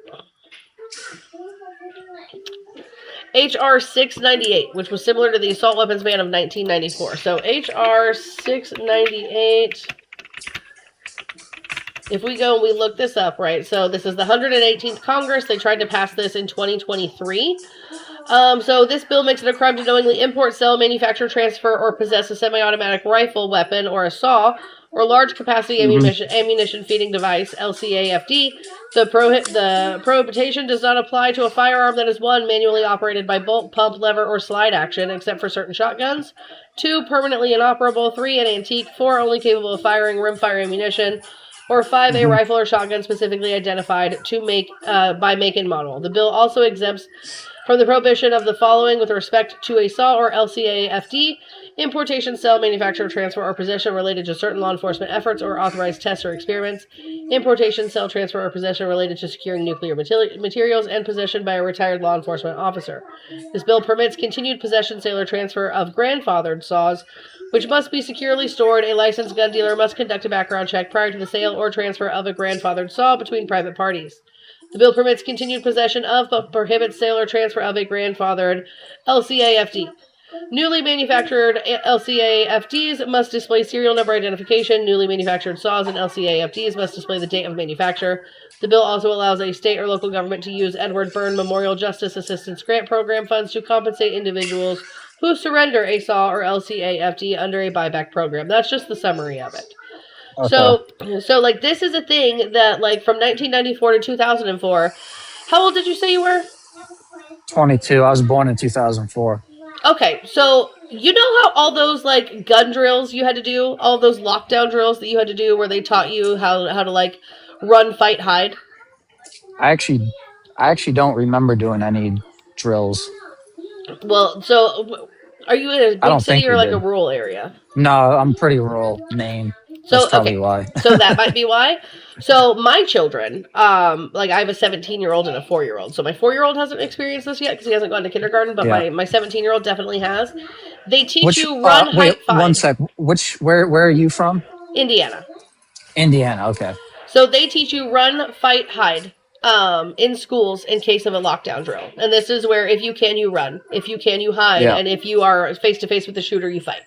HR 698, which was similar to the assault weapons ban of 1994. So HR 698... If we go and we look this up, right? So this is the 118th Congress. They tried to pass this in 2023. So this bill makes it a crime to knowingly import, sell, manufacture, transfer, or possess a semi-automatic rifle weapon or a saw or large capacity ammunition feeding device, LCAFD. The prohibition does not apply to a firearm that is 1, manually operated by bolt, pump, lever, or slide action, except for certain shotguns. 2, permanently inoperable. 3, an antique. 4, only capable of firing rimfire ammunition. Or 5, a rifle or shotgun specifically identified by make and model. The bill also exempts from the prohibition of the following with respect to a SAW or LCAFD: importation, sale, manufacture, transfer, or possession related to certain law enforcement efforts or authorized tests or experiments, importation, sale, transfer, or possession related to securing nuclear materials, and possession by a retired law enforcement officer. This bill permits continued possession, sale, or transfer of grandfathered saws, which must be securely stored. A licensed gun dealer must conduct a background check prior to the sale or transfer of a grandfathered saw between private parties. The bill permits continued possession of, but prohibits sale or transfer of a grandfathered LCAFD. Newly manufactured LCA-FDs must display serial number identification. Newly manufactured saws and LCA-FDs must display the date of manufacture. The bill also allows a state or local government to use Edward Byrne Memorial Justice Assistance Grant Program funds to compensate individuals who surrender a saw or LCA-FD under a buyback program. That's just the summary of it. Okay. So like this is a thing that like from 1994 to 2004. How old did you say you were? 22. I was born in 2004. Okay, so you know how all those like gun drills you had to do, all those lockdown drills that you had to do, where they taught you how to like run, fight, hide. I actually don't remember doing any drills. Well, so are you in a I big don't city think or we like a did. rural area? No, I'm pretty rural, Maine. That's So probably okay, why. so that might be why. So my children, like I have a 17-year-old and a 4-year-old. So my 4-year-old hasn't experienced this yet because he hasn't gone to kindergarten, but Yeah. my 17-year-old definitely has. They teach Which? you run, Wait, height, fight. one sec. Where are you from? Indiana. Indiana. Okay. So they teach you run, fight, hide in schools in case of a lockdown drill. And this is where if you can, you run. If you can, you hide. Yeah. And if you are face to face with the shooter, you fight.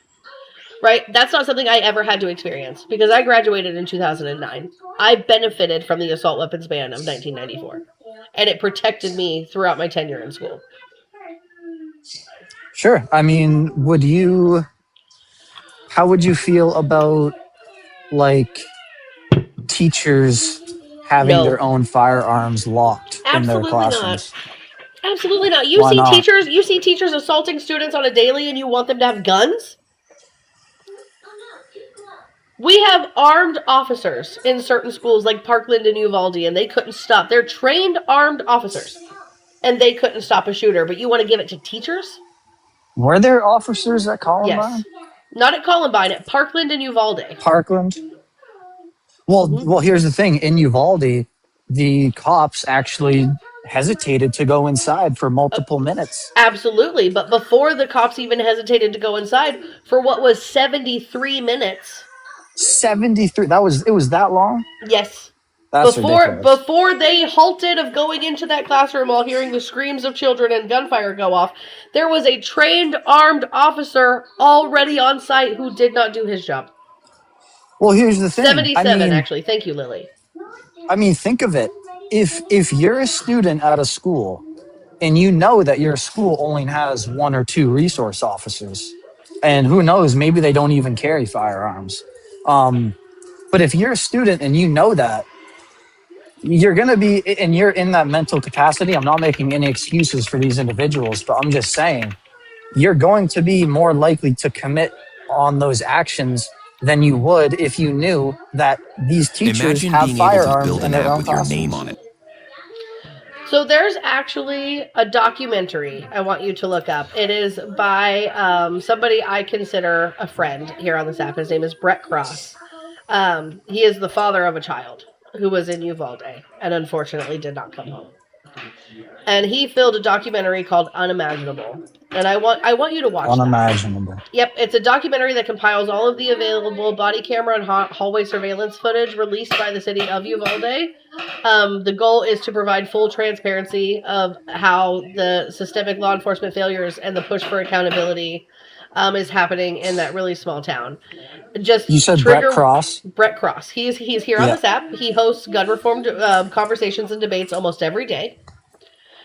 Right? That's not something I ever had to experience because I graduated in 2009. I benefited from the assault weapons ban of 1994. And it protected me throughout my tenure in school. Sure. I mean, how would you feel about like teachers having No. their own firearms locked in their Absolutely classrooms? not. Absolutely not. You Why see not? teachers assaulting students on a daily and you want them to have guns? We have armed officers in certain schools like Parkland and Uvalde, and they couldn't stop. They're trained armed officers, and they couldn't stop a shooter. But you want to give it to teachers? Were there officers at Columbine? Yes. Not at Columbine, at Parkland and Uvalde. Parkland? Well, here's the thing. In Uvalde, the cops actually hesitated to go inside for multiple minutes. Absolutely, but before the cops even hesitated to go inside, for what was 73 minutes. 73. It was that long? Yes. That's ridiculous. Before they halted of going into that classroom while hearing the screams of children and gunfire go off, there was a trained armed officer already on site who did not do his job. Well, here's the thing. 77, actually. Thank you, Lily. I mean, think of it. If you're a student at a school and you know that your school only has 1 or 2 resource officers, and who knows, maybe they don't even carry firearms. But if you're a student and you know that, you're going to be, and you're in that mental capacity. I'm not making any excuses for these individuals, but I'm just saying you're going to be more likely to commit on those actions than you would if you knew that these teachers have firearms in their own classrooms. So there's actually a documentary I want you to look up. It is by somebody I consider a friend here on this app. His name is Brett Cross. He is the father of a child who was in Uvalde and unfortunately did not come home. And he filmed a documentary called Unimaginable. And I want you to watch Unimaginable. that. Yep, it's a documentary that compiles all of the available body camera and hallway surveillance footage released by the city of Uvalde. The goal is to provide full transparency of how the systemic law enforcement failures and the push for accountability is happening in that really small town. You said Brett Cross? Brett Cross. He's here on this app. He hosts gun reform conversations and debates almost every day.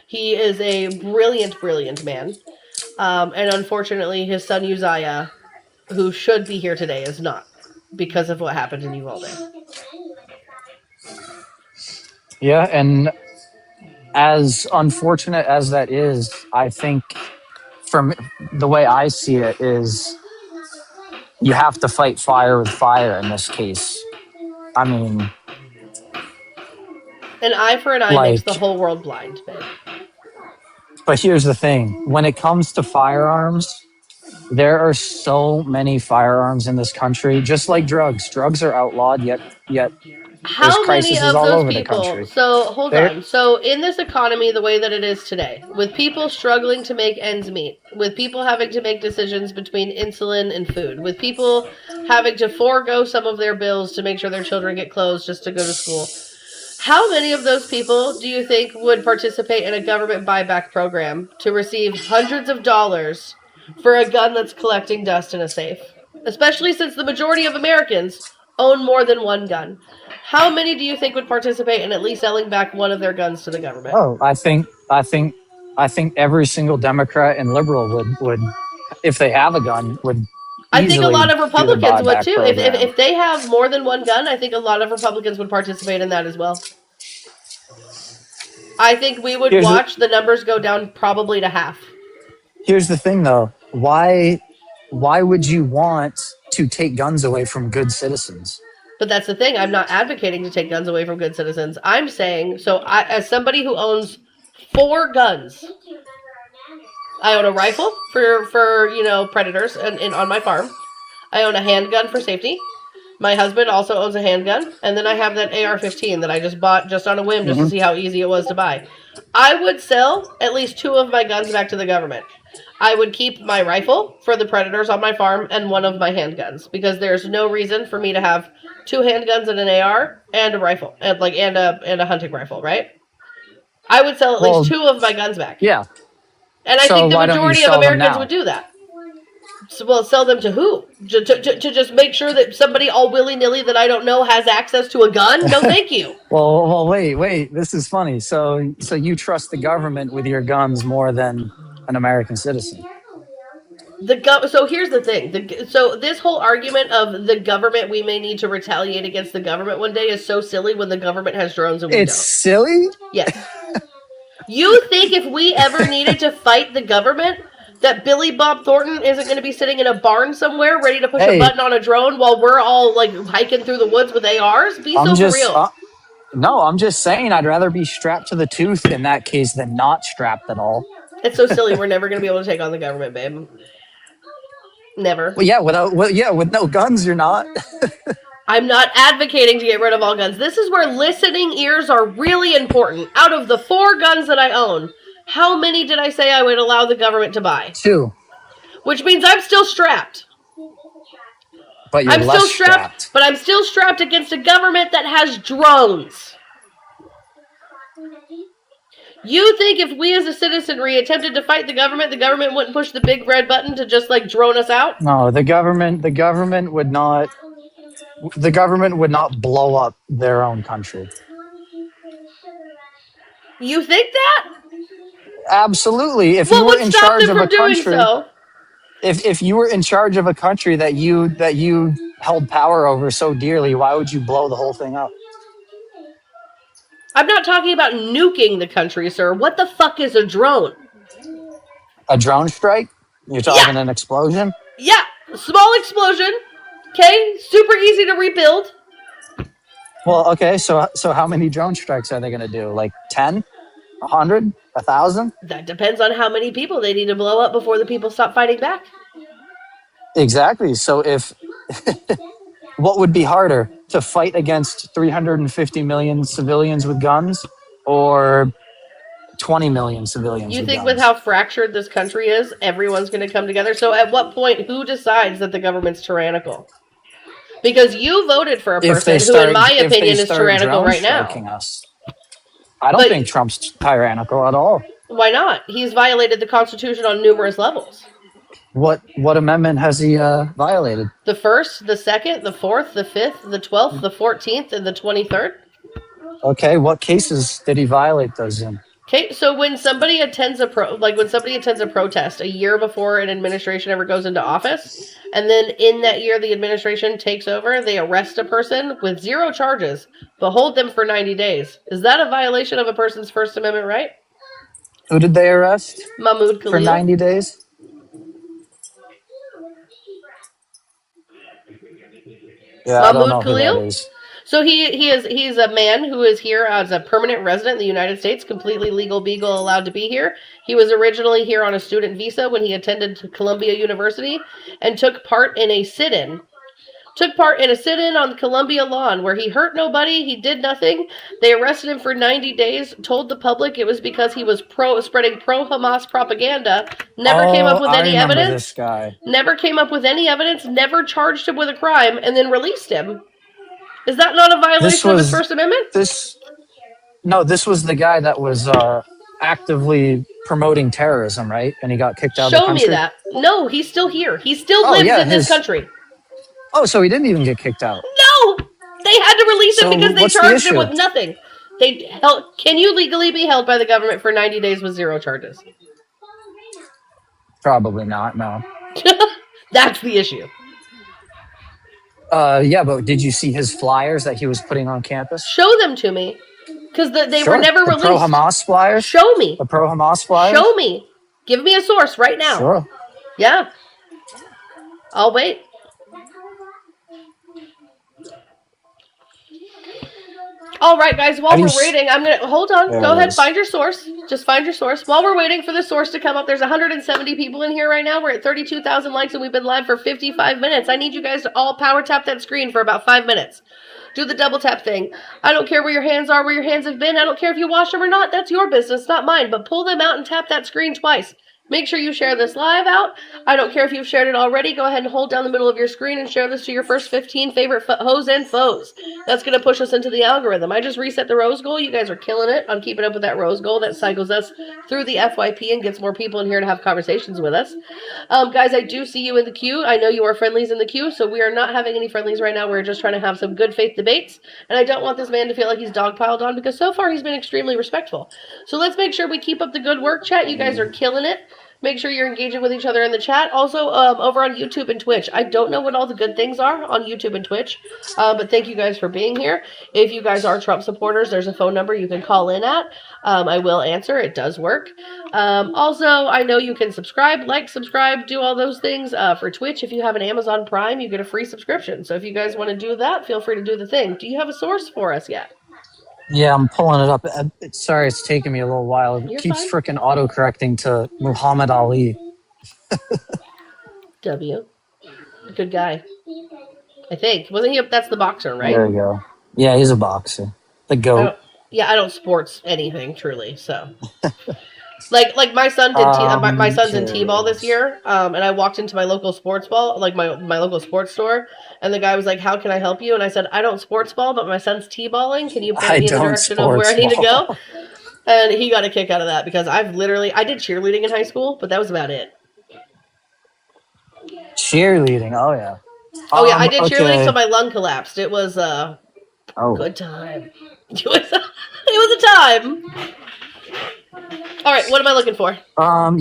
He is a brilliant, brilliant man. And unfortunately, his son Uzziah, who should be here today, is not because of what happened in Uvalde. Yeah, and as unfortunate as that is, I think from the way I see it is you have to fight fire with fire in this case. I mean, an eye for an eye makes the whole world blind, babe. But here's the thing. When it comes to firearms, there are so many firearms in this country, just like drugs. Drugs are outlawed, yet how many of those people? So hold on. on. So in this economy, the way that it is today, with people struggling to make ends meet, with people having to make decisions between insulin and food, with people having to forego some of their bills to make sure their children get clothes just to go to school, how many of those people do you think would participate in a government buyback program to receive hundreds of dollars for a gun that's collecting dust in a safe, especially since the majority of Americans own more than one gun. How many do you think would participate in at least selling back one of their guns to the government? Oh, I think every single Democrat and liberal would, if they have a gun, would. I think a lot of easily do the Republicans would buyback too. program. If they have more than one gun, I think a lot of Republicans would participate in that as well. I think we would watch the numbers go down probably to half. Here's the thing, though. Why would you want to take guns away from good citizens? But that's the thing. I'm not advocating to take guns away from good citizens. I'm saying, as somebody who owns 4 guns, I own a rifle for predators and on my farm. I own a handgun for safety. My husband also owns a handgun, and then I have that AR-15 that I just bought just on a whim just to see how easy it was to buy. I would sell at least 2 of my guns back to the government. I would keep my rifle for the predators on my farm and 1 of my handguns, because there's no reason for me to have 2 handguns and an AR and a rifle and a hunting rifle, right? I would sell at least 2 of my guns back. Yeah. And I think the majority of Americans would do that. So, well, sell them to who? To just make sure that somebody all willy-nilly that I don't know has access to a gun? No, thank you. well, wait. This is funny. So you trust the government with your guns more than an American citizen? So here's the thing. So this whole argument of the government, we may need to retaliate against the government one day, is so silly when the government has drones and we don't. It's silly? Yes. You think if we ever needed to fight the government, that Billy Bob Thornton isn't going to be sitting in a barn somewhere ready to push a button on a drone while we're all like hiking through the woods with ARs? Be so for real. No, I'm just saying I'd rather be strapped to the tooth in that case than not strapped at all. It's so silly. We're never going to be able to take on the government, babe. Never. Well, yeah, with no guns, you're not. I'm not advocating to get rid of all guns. This is where listening ears are really important. Out of the 4 guns that I own, how many did I say I would allow the government to buy? 2. Which means I'm still strapped. But you're less strapped. But I'm still strapped against a government that has drones. You think if we as a citizenry attempted to fight the government wouldn't push the big red button to just like drone us out? No, the government would not. The government would not blow up their own country. You think that? Absolutely. If you were in charge of a country, if you were in charge of a country that you held power over so dearly, why would you blow the whole thing up? I'm not talking about nuking the country, sir. What the fuck is a drone? A drone strike? You're talking an explosion? Yeah, small explosion. Okay, super easy to rebuild. Well, okay, so how many drone strikes are they going to do? Like 10? 100? 1,000? That depends on how many people they need to blow up before the people stop fighting back. Exactly. So if what would be harder, to fight against 350 million civilians with guns or 20 million civilians with guns? You think with how fractured this country is, everyone's going to come together? So at what point, who decides that the government's tyrannical? Because you voted for a person who, in my opinion, is tyrannical right now. Us. I don't think Trump's tyrannical at all. Why not? He's violated the Constitution on numerous levels. What amendment has he violated? The 1st, the 2nd, the 4th, the 5th, the 12th, the 14th, and the 23rd. Okay, what cases did he violate those in? Okay, so when somebody attends a protest a year before an administration ever goes into office, and then in that year the administration takes over, they arrest a person with 0 charges, but hold them for 90 days. Is that a violation of a person's First Amendment right? Who did they arrest? Mahmoud Khalil. For 90 days? Yeah, I don't know who that is. So he's a man who is here as a permanent resident in the United States, completely legal, beagle, allowed to be here. He was originally here on a student visa when he attended Columbia University and took part in a sit-in. On Columbia lawn where he hurt nobody, he did nothing. They arrested him for 90 days, told the public it was because he was spreading pro-Hamas propaganda. Never came up with any evidence. This guy. Never came up with any evidence, never charged him with a crime, and then released him. Is that not a violation of his First Amendment? This was the guy that was actively promoting terrorism, right? And he got kicked out of the Show me country. that. No, he's still here. He still Oh lives yeah, in this country. Oh, so he didn't even get kicked out. No, they had to release him So because they what's the charged him issue? with nothing. They held. Can you legally be held by the government for 90 days with zero charges? Probably not. No. That's the issue. Yeah, but did you see his flyers that he was putting on campus? Show them to me, because they were Sure. never The released. pro-Hamas flyers. Show me. The pro-Hamas flyers. Show me. Give me a source right now. Sure. Yeah. I'll wait. All right, guys, while we're waiting, I'm going to... Hold on. Go ahead. Find your source. Just find your source. While we're waiting for the source to come up, there's 170 people in here right now. We're at 32,000 likes, and we've been live for 55 minutes. I need you guys to all power tap that screen for about 5 minutes. Do the double tap thing. I don't care where your hands are, where your hands have been. I don't care if you wash them or not. That's your business, not mine. But pull them out and tap that screen twice. Make sure you share this live out. I don't care if you've shared it already. Go ahead and hold down the middle of your screen and share this to your first 15 favorite hoes and foes. That's going to push us into the algorithm. I just reset the rose goal. You guys are killing it. I'm keeping up with that rose goal. That cycles us through the FYP and gets more people in here to have conversations with us. Guys, I do see you in the queue. I know you are friendlies in the queue, so we are not having any friendlies right now. We're just trying to have some good faith debates. And I don't want this man to feel like he's dogpiled on, because so far he's been extremely respectful. So let's make sure we keep up the good work, chat. You guys are killing it. Make sure you're engaging with each other in the chat. Also, over on YouTube and Twitch. I don't know what all the good things are on YouTube and Twitch, but thank you guys for being here. If you guys are Trump supporters, there's a phone number you can call in at. I will answer. It does work. Also, I know you can subscribe, subscribe, do all those things. For Twitch, if you have an Amazon Prime, you get a free subscription. So if you guys want to do that, feel free to do the thing. Do you have a source for us yet? Yeah, I'm pulling it up. Sorry, it's taking me a little while. It keeps freaking auto-correcting to Muhammad Ali. W. Good guy. I think. Wasn't he? That's the boxer, right? There we go. Yeah, he's a boxer. The GOAT. I don't sports anything, truly, so... Like my son did. My son's in t-ball this year, and I walked into my local sports ball, like my local sports store, and the guy was like, "How can I help you?" And I said, "I don't sports ball, but my son's t-balling. Can you point me in the direction of where I need to go?" And he got a kick out of that, because I did cheerleading in high school, but that was about it. Cheerleading, oh yeah. I did cheerleading till my lung collapsed. It was good time. It was a time. All right, what am I looking for?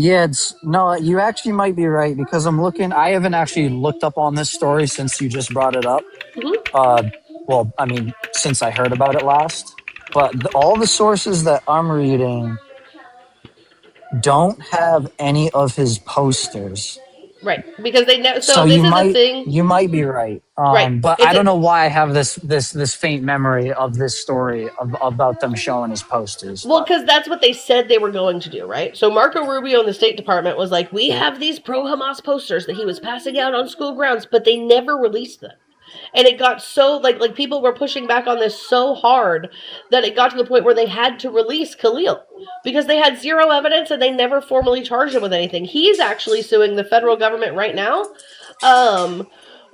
You actually might be right, because I haven't actually looked up on this story since you just brought it up. Mm-hmm. Since I heard about it last. But all the sources that I'm reading don't have any of his posters. Right, because they never. So this you is might a thing. You might be right. Right, but I don't know why I have this faint memory of this story about them showing his posters. Well, because that's what they said they were going to do, right? So Marco Rubio in the State Department was like, "We have these pro-Hamas posters that he was passing out on school grounds," but they never released them. And it got so, like people were pushing back on this so hard that it got to the point where they had to release Khalil, because they had zero evidence and they never formally charged him with anything. He's actually suing the federal government right now.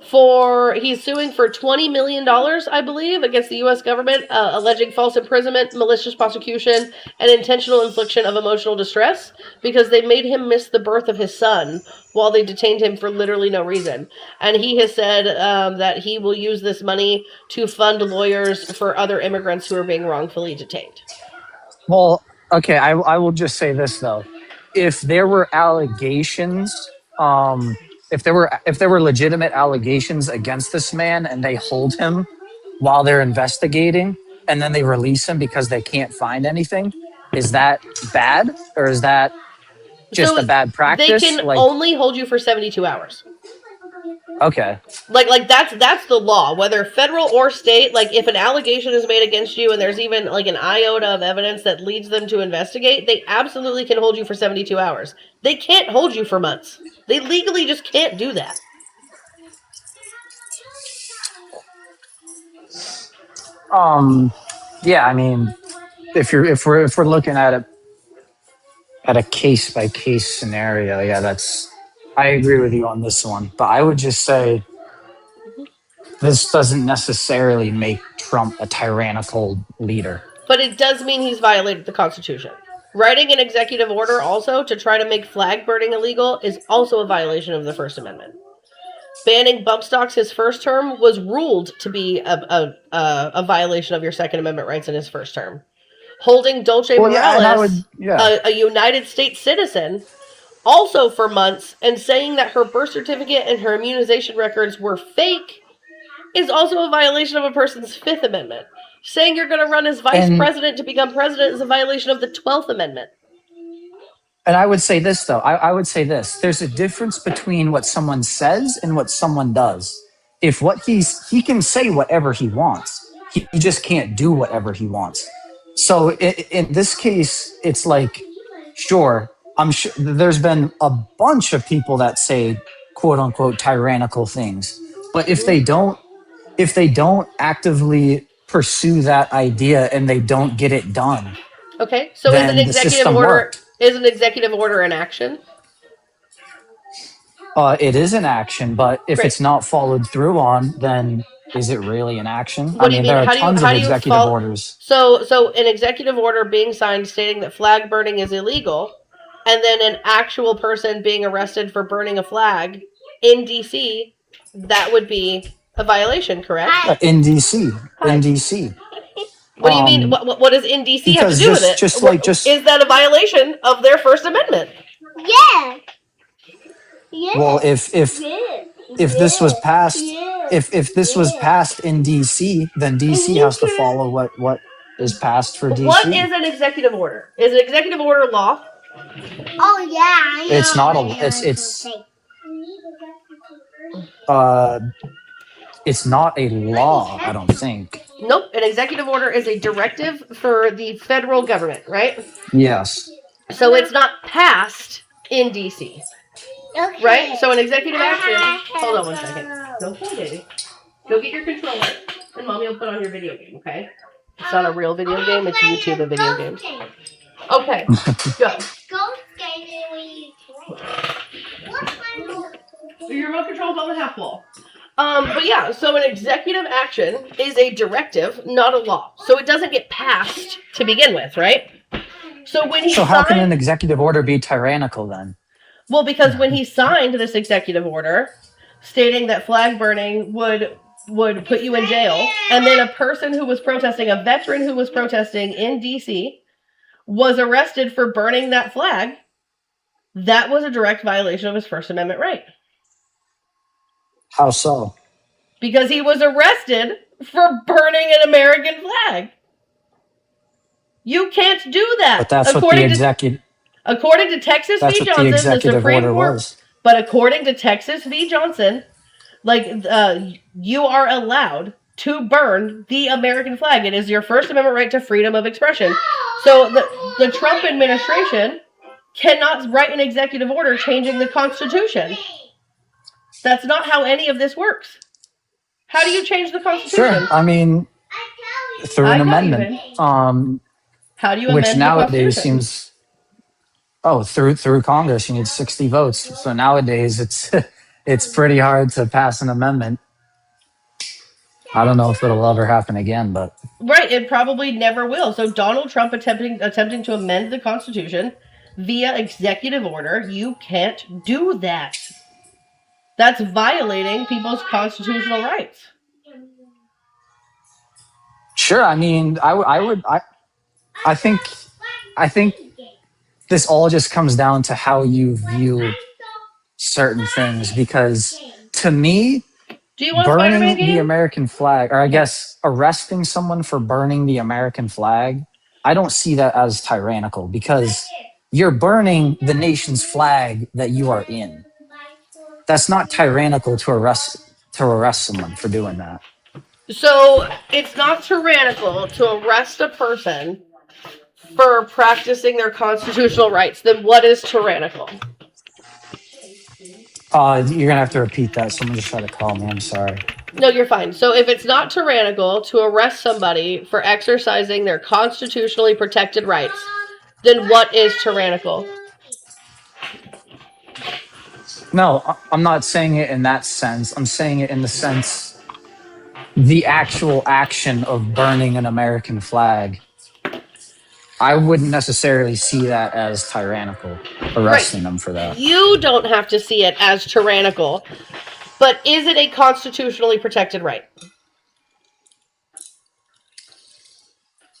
He's suing for $20 million, I believe, against the U.S. government, alleging false imprisonment, malicious prosecution, and intentional infliction of emotional distress, because they made him miss the birth of his son while they detained him for literally no reason. And he has said that he will use this money to fund lawyers for other immigrants who are being wrongfully detained. Well, okay, I will just say this, though. If there were allegations... If there were legitimate allegations against this man and they hold him while they're investigating and then they release him because they can't find anything, is that bad, or is that just a bad practice? They can only hold you for 72 hours. Okay. Like that's the law, whether federal or state. Like, if an allegation is made against you and there's even like an iota of evidence that leads them to investigate, they absolutely can hold you for 72 hours. They can't hold you for months. They legally just can't do that. Yeah, I mean, if we're looking at it at a case by case scenario, yeah, I agree with you on this one. But I would just say this doesn't necessarily make Trump a tyrannical leader. But it does mean he's violated the Constitution. Writing an executive order also to try to make flag burning illegal is also a violation of the First Amendment. Banning bump stocks his first term was ruled to be a violation of your Second Amendment rights in his first term. Holding Dulce Well, yeah, and I would, Morales, yeah. a United States citizen, also for months, and saying that her birth certificate and her immunization records were fake is also a violation of a person's Fifth Amendment. Saying you're going to run as vice president to become president is a violation of the 12th Amendment. And I would say this, though. I would say this. There's a difference between what someone says and what someone does. If what he can say whatever he wants, he just can't do whatever he wants. So in this case, it's like, sure, I'm sure there's been a bunch of people that say quote unquote tyrannical things. But if they don't actively pursue that idea and they don't get it done, okay, so then is an executive order an action? It is an action, but if it's not followed through on, then is it really an action? What do you mean? There are tons of executive orders. So an executive order being signed stating that flag burning is illegal, and then an actual person being arrested for burning a flag in DC, that would be a violation, correct? In DC. What do you mean? What does in DC have to do with it? Is that a violation of their First Amendment? Yeah. Yeah. Well, if this was passed, if this was passed in DC, then DC has to follow what is passed for DC. What is an executive order? Is an executive order law? Oh yeah, I know. It's not it's not a law, I don't think. Nope. An executive order is a directive for the federal government, right? Yes. So it's not passed in DC. Okay. Right? So an executive action. Hold on one second. Don't play, baby. Go get your controller, and mommy will put on your video game, okay? It's not a real video game, it's YouTube of video games. Okay, go. Go skating when you play. Your remote control's on the half wall. But yeah, so an executive action is a directive, not a law. So it doesn't get passed to begin with, right? So how can an executive order be tyrannical then? Well, because when he signed this executive order stating that flag burning would put you in jail, and then a person who was protesting, a veteran who was protesting in DC, was arrested for burning that flag, that was a direct violation of his First Amendment right. How so? Because he was arrested for burning an American flag. You can't do that. But that's what the executive... According to Texas v. Johnson, the Supreme Court... But according to Texas v. Johnson, you are allowed to burn the American flag. It is your First Amendment right to freedom of expression. So the Trump administration cannot write an executive order changing the Constitution. That's not how any of this works. How do you change the Constitution? Sure, I mean, through an amendment. How do you amend which nowadays the Constitution? seems... Oh, through Congress, you need 60 votes. So nowadays, it's pretty hard to pass an amendment. I don't know if it'll ever happen again, but... Right, it probably never will. So Donald Trump attempting to amend the Constitution via executive order, you can't do that. That's violating people's constitutional rights. Sure, I mean, I think this all just comes down to how you view certain things, because to me, burning the American flag, or I guess arresting someone for burning the American flag, I don't see that as tyrannical, because you're burning the nation's flag that you are in. That's not tyrannical to arrest someone for doing that. So it's not tyrannical to arrest a person for practicing their constitutional rights. Then what is tyrannical? You're gonna have to repeat that. Someone just tried to call me. I'm sorry. No, you're fine. So if it's not tyrannical to arrest somebody for exercising their constitutionally protected rights, then what is tyrannical? No, I'm not saying it in that sense. I'm saying it in the sense, the actual action of burning an American flag I wouldn't necessarily see that as tyrannical, arresting them for that. You don't have to see it as tyrannical, but is it a constitutionally protected right?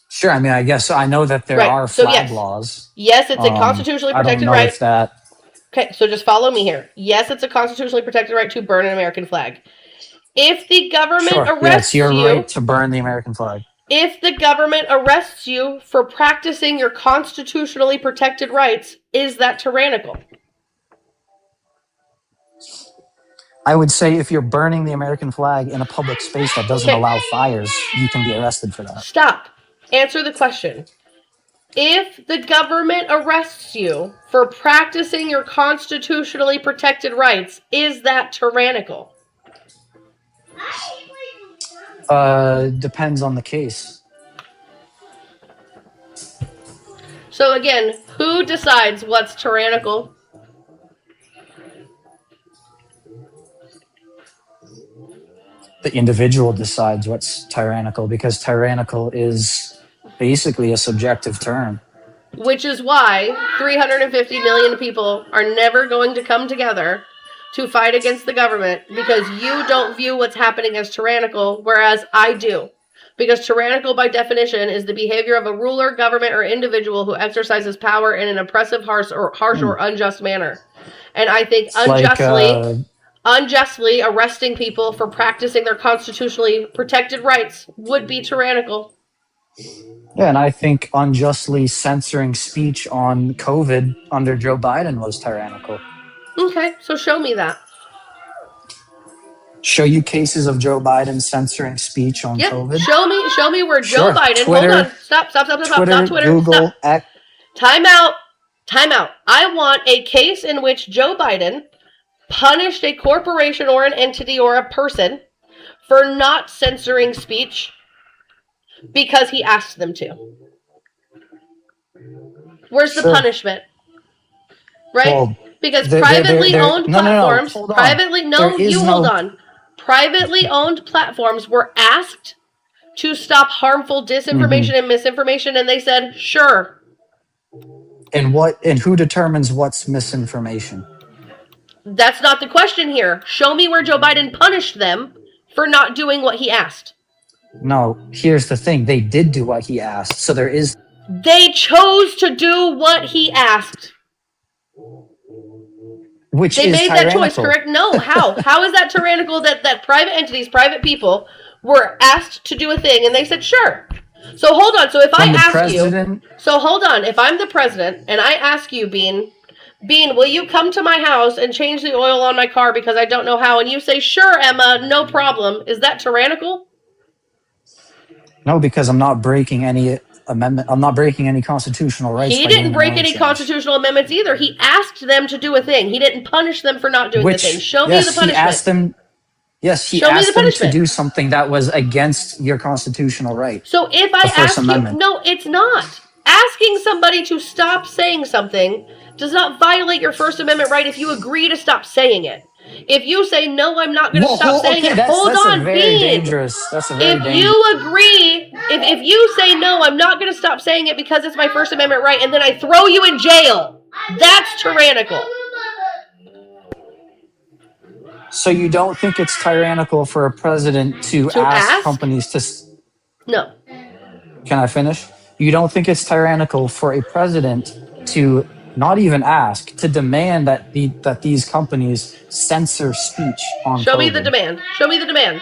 Sure, I mean, I guess I know that there Right. are So, flag yes. laws. Yes, it's a constitutionally I don't protected know right. if that. Okay, so just follow me here. Yes, it's a constitutionally protected right to burn an American flag. If the government Sure, arrests yeah, it's your you, right to burn the American flag. if the government arrests you for practicing your constitutionally protected rights, is that tyrannical? I would say if you're burning the American flag in a public space that doesn't allow fires, you can be arrested for that. Stop. Answer the question. If the government arrests you for practicing your constitutionally protected rights, is that tyrannical? Depends on the case. So again, who decides what's tyrannical? The individual decides what's tyrannical, because tyrannical is basically a subjective term. Which is why 350 million people are never going to come together to fight against the government, because you don't view what's happening as tyrannical, whereas I do. Because tyrannical, by definition, is the behavior of a ruler, government, or individual who exercises power in an oppressive, harsh, or unjust manner. And I think unjustly arresting people for practicing their constitutionally protected rights would be tyrannical. Yeah, and I think unjustly censoring speech on COVID under Joe Biden was tyrannical. Okay, so show me that. Show you cases of Joe Biden censoring speech on COVID. Show me where Joe Biden. Twitter, hold on. Stop. Twitter. Google, stop. Time out. I want a case in which Joe Biden punished a corporation or an entity or a person for not censoring speech because he asked them to. Where's the punishment? Right? Well, because privately owned platforms, hold on. Privately owned platforms were asked to stop harmful disinformation and misinformation, and they said, sure. And who determines what's misinformation? That's not the question here. Show me where Joe Biden punished them for not doing what he asked. No, here's the thing. They did do what he asked, so there is... They chose to do what he asked. They made that choice, correct? No, how? How is that tyrannical that private entities, private people were asked to do a thing and they said, sure. So hold on. So if I ask you... So hold on. If I'm the president and I ask you, Bean, will you come to my house and change the oil on my car because I don't know how? And you say, sure, Emma, no problem. Is that tyrannical? No, because I'm not breaking any amendment. I'm not breaking any constitutional rights. He didn't break any constitutional amendments either. He asked them to do a thing. He didn't punish them for not doing the thing. Show me the punishment. He asked them to do something that was against your constitutional right. So if I ask you, no, it's not. Asking somebody to stop saying something does not violate your First Amendment right if you agree to stop saying it. If you say, no, I'm not going to stop saying it, hold on, Bean. If you agree, if you say, no, I'm not going to stop saying it because it's my First Amendment right, and then I throw you in jail, that's tyrannical. So you don't think it's tyrannical for a president to ask companies to... No. Can I finish? You don't think it's tyrannical for a president to not even ask, to demand that these companies censor speech on Show COVID? me the demand. Show me the demand.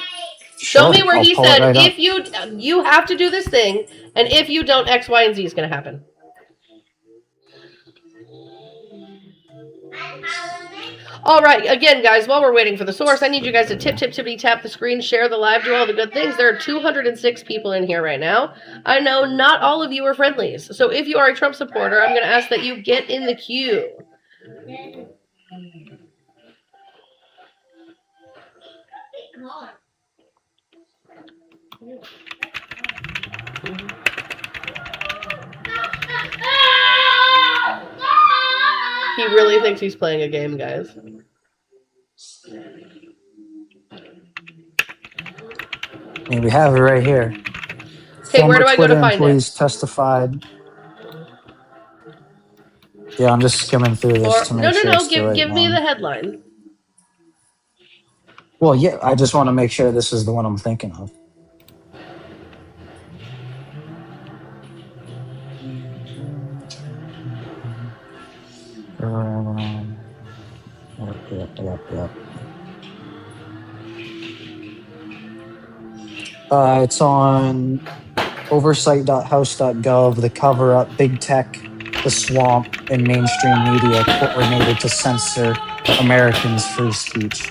Sure, Show me where he said, right if you have to do this thing, and if you don't, X, Y, and Z is going to happen. All right, again, guys, while we're waiting for the source, I need you guys to tap the screen, share the live, do all the good things. There are 206 people in here right now. I know not all of you are friendlies. So if you are a Trump supporter, I'm going to ask that you get in the queue. He really thinks he's playing a game, guys. I mean, we have it right here. Okay, where do I go to find it? Employees testified Yeah, I'm just skimming through Or this to no, make no, sure no. it's the right Give me one. the headline. Well, yeah, I just want to make sure this is the one I'm thinking of. Yep. It's on oversight.house.gov. The cover up, big tech, the swamp, and mainstream media coordinated to censor Americans' free speech.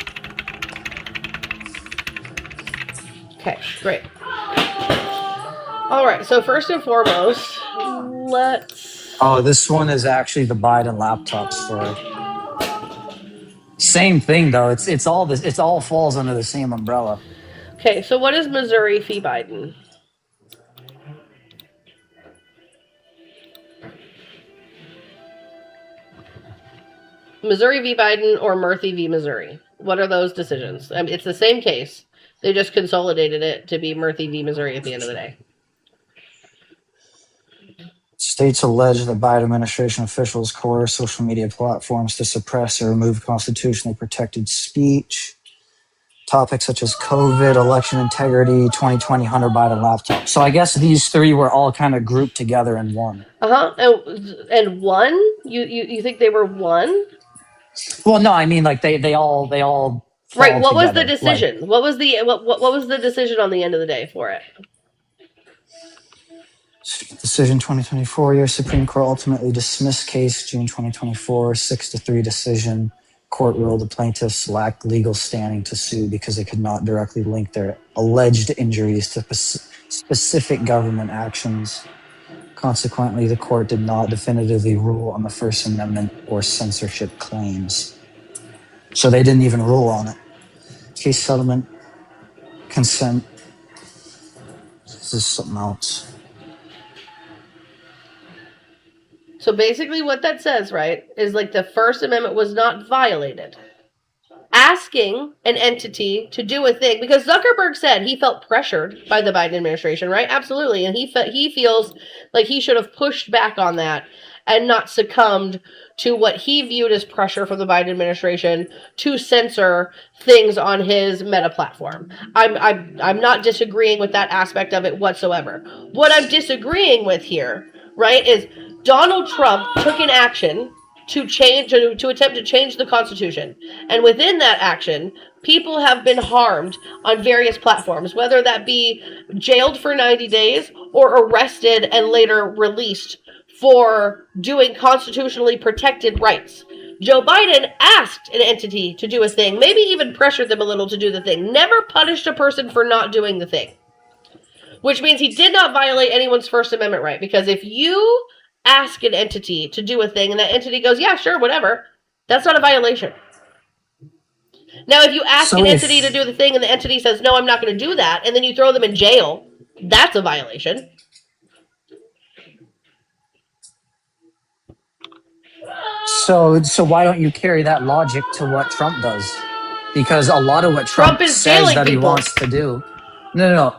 Okay, great. All right. So first and foremost, let's. Oh, this one is actually the Biden laptop story. Same thing though. It's all this. It all falls under the same umbrella. Okay. So what is Missouri v. Biden? Missouri v. Biden or Murphy v. Missouri? What are those decisions? I mean, it's the same case. They just consolidated it to be Murphy v. Missouri at the end of the day. States allege that Biden administration officials coerce social media platforms to suppress or remove constitutionally protected speech. Topics such as COVID, election integrity, 2020 Hunter Biden laptop. So I guess these three were all kind of grouped together in one. And one? You think they were one? Well, no, I mean like they all fall right. What was the together. decision? Like, what was the decision on the end of the day for it? decision 2024, U.S. Supreme Court ultimately dismissed case June 2024, 6-3 decision. Court ruled the plaintiffs lacked legal standing to sue because they could not directly link their alleged injuries to specific government actions. Consequently, the court did not definitively rule on the First Amendment or censorship claims. So they didn't even rule on it. Case settlement, consent. This is something else. So basically what that says, right, is like the First Amendment was not violated. Asking an entity to do a thing, because Zuckerberg said he felt pressured by the Biden administration, right? Absolutely. And he feels like he should have pushed back on that and not succumbed to what he viewed as pressure from the Biden administration to censor things on his Meta platform. I'm not disagreeing with that aspect of it whatsoever. What I'm disagreeing with here, right, is Donald Trump took an action to attempt to change the Constitution. And within that action, people have been harmed on various platforms, whether that be jailed for 90 days or arrested and later released for doing constitutionally protected rights. Joe Biden asked an entity to do a thing, maybe even pressured them a little to do the thing, never punished a person for not doing the thing. Which means he did not violate anyone's First Amendment right, because if you ask an entity to do a thing and that entity goes, yeah, sure, whatever, that's not a violation. Now, if you ask an entity to do the thing and the entity says, no, I'm not going to do that, and then you throw them in jail, that's a violation. So why don't you carry that logic to what Trump does? Because a lot of what Trump is says that people. he wants to do. No.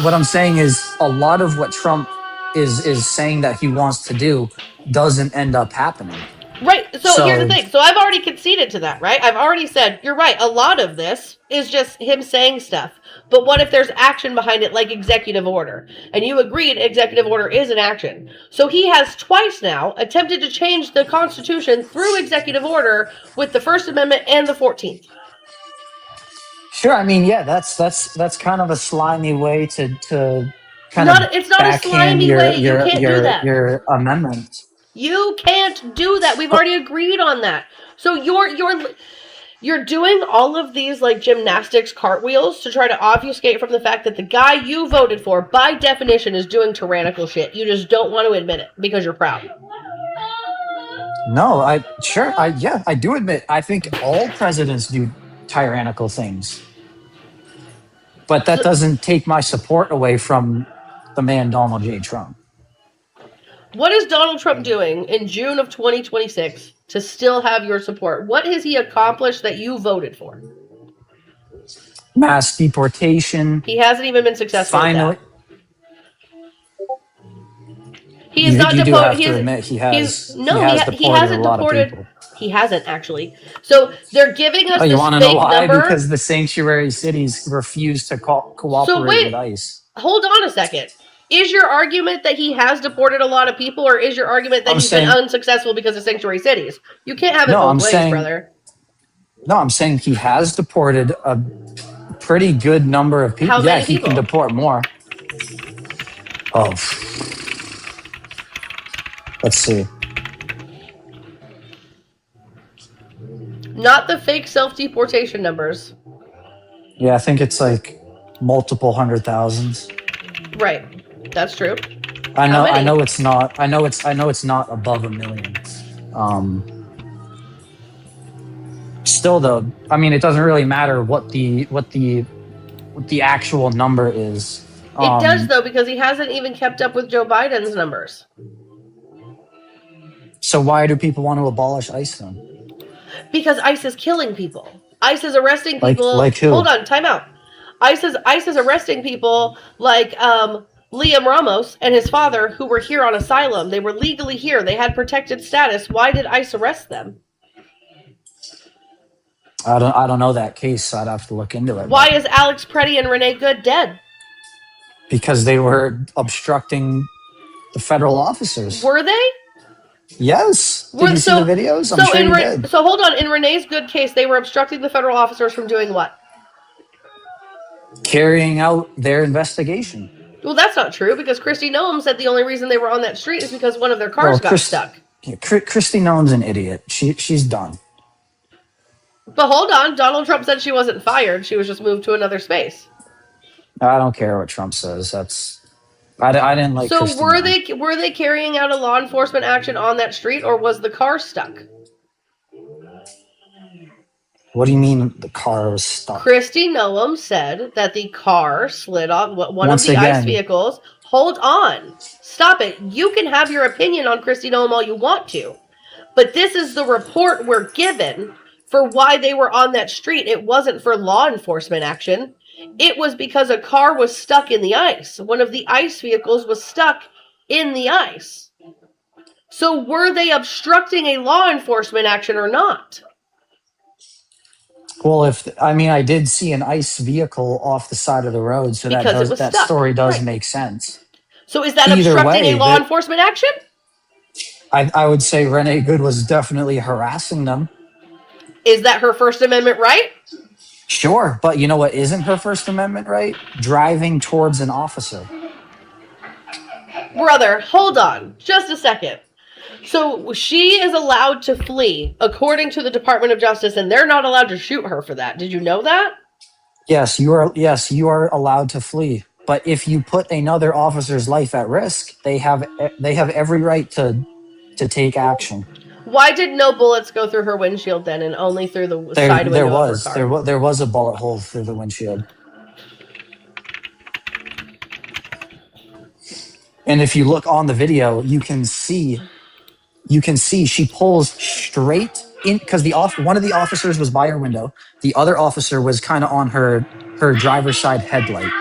What I'm saying is a lot of what Trump is saying that he wants to do doesn't end up happening. Right. So here's the thing. So I've already conceded to that, right? I've already said, you're right. A lot of this is just him saying stuff. But what if there's action behind it, like executive order? And you agreed executive order is an action. So he has twice now attempted to change the Constitution through executive order with the First Amendment and the 14th. Sure. I mean, yeah, that's kind of a slimy way to kind it's not a slimy way. You can't do that. Your amendment. You can't do that. We've already agreed on that. So you're doing all of these like gymnastics cartwheels to try to obfuscate from the fact that the guy you voted for, by definition, is doing tyrannical shit. You just don't want to admit it because you're proud. No, I do admit. I think all presidents do tyrannical things. But that doesn't take my support away from the man Donald J. Trump. What is Donald Trump doing in June of 2026 to still have your support? What has he accomplished that you voted for? Mass deportation. He hasn't even been successful at that. He's not You do have deported. to admit he has He deported a hasn't lot of deported. people. He hasn't actually. So they're giving us Oh, you this want to know fake why? number. Because the sanctuary cities refuse to So cooperate with wait, ICE. hold on a second. Is your argument that he has deported a lot of people, or is your argument that I'm he's been saying unsuccessful because of sanctuary cities? You can't have it no. both I'm ways, saying brother. no. I'm saying he has deported a pretty good number of people. How Yeah, many he can people? deport more. Oh, let's see. Not the fake self-deportation numbers. Yeah, I think it's like multiple hundred thousands. Right. That's true. I How know. many? I know it's not. I know it's not above 1 million. Still, though, I mean, it doesn't really matter what the actual number is. It does, though, because he hasn't even kept up with Joe Biden's numbers. So why do people want to abolish ICE then? Because ICE is killing people. ICE is arresting people. Like who? Hold on, time out. ICE is arresting people like Liam Ramos and his father, who were here on asylum. They were legally here. They had protected status. Why did ICE arrest them? I don't know that case, so I'd have to look into it. Why is Alex Preddy and Renee Good dead? Because they were obstructing the federal officers. Were they? Yes. Did you see the videos? I'm sure you did. So hold on. In Renee's Good case, they were obstructing the federal officers from doing what? Carrying out their investigation. Well, that's not true, because Kristi Noem said the only reason they were on that street is because one of their cars got stuck. Yeah, Kristi Noem's an idiot. She's done. But hold on, Donald Trump said she wasn't fired. She was just moved to another space. I don't care what Trump says. I didn't like. So Kristi were they carrying out a law enforcement action on that street, or was the car stuck? What do you mean the car was stuck? Kristi Noem said that the car slid off one Once of the again, ICE vehicles. Hold on. Stop it. You can have your opinion on Kristi Noem all you want to. But this is the report we're given for why they were on that street. It wasn't for law enforcement action. It was because a car was stuck in the ice. One of the ICE vehicles was stuck in the ice. So were they obstructing a law enforcement action or not? Well, I did see an ICE vehicle off the side of the road, so that story does make sense. So is that Either obstructing way, a law enforcement action? I would say Renee Good was definitely harassing them. Is that her First Amendment right? Sure, but you know what isn't her First Amendment right? Driving towards an officer. Brother, hold on. Just a second. So she is allowed to flee, according to the Department of Justice, and they're not allowed to shoot her for that. Did you know that? Yes, you are allowed to flee. But if you put another officer's life at risk, they have every right to take action. Why did no bullets go through her windshield then, and only through the side window of her car? There was a bullet hole through the windshield. And if you look on the video, you can see she pulls straight in, because one of the officers was by her window. The other officer was kind of on her driver's side headlight.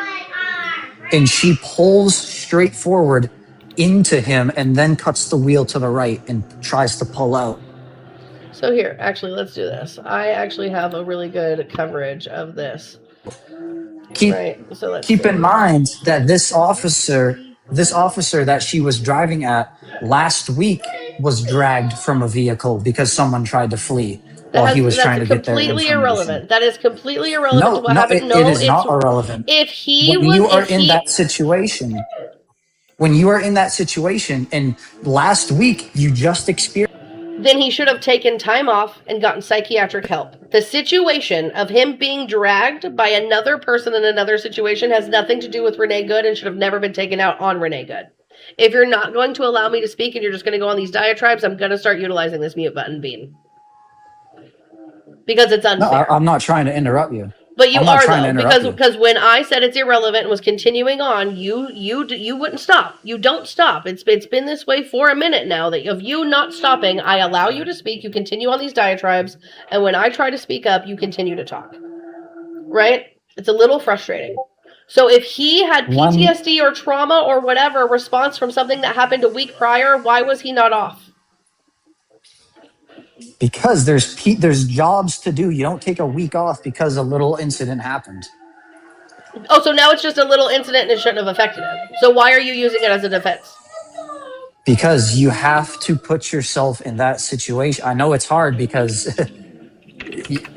And she pulls straight forward into him and then cuts the wheel to the right and tries to pull out. So here, actually, let's do this. I actually have a really good coverage of this. Keep in mind that this officer that she was driving at last week was dragged from a vehicle because someone tried to flee while he was trying to get their information. Completely irrelevant. That is completely irrelevant to what happened. No, it is not irrelevant. When you are in that situation, and last week you just experienced, then he should have taken time off and gotten psychiatric help. The situation of him being dragged by another person in another situation has nothing to do with Renee Good and should have never been taken out on Renee Good. If you're not going to allow me to speak and you're just going to go on these diatribes, I'm going to start utilizing this mute button, Bean. Because it's unfair. No, I'm not trying to interrupt you. But you are, though, because when I said it's irrelevant and was continuing on, you wouldn't stop. You don't stop. It's been this way for a minute now, that of you not stopping, I allow you to speak, you continue on these diatribes, and when I try to speak up, you continue to talk. Right? It's a little frustrating. So if he had One, PTSD or trauma or whatever response from something that happened a week prior, why was he not off? because there's jobs to do. You don't take a week off because a little incident happened. Oh, so now it's just a little incident and it shouldn't have affected him. So why are you using it as a defense? Because you have to put yourself in that situation. I know it's hard because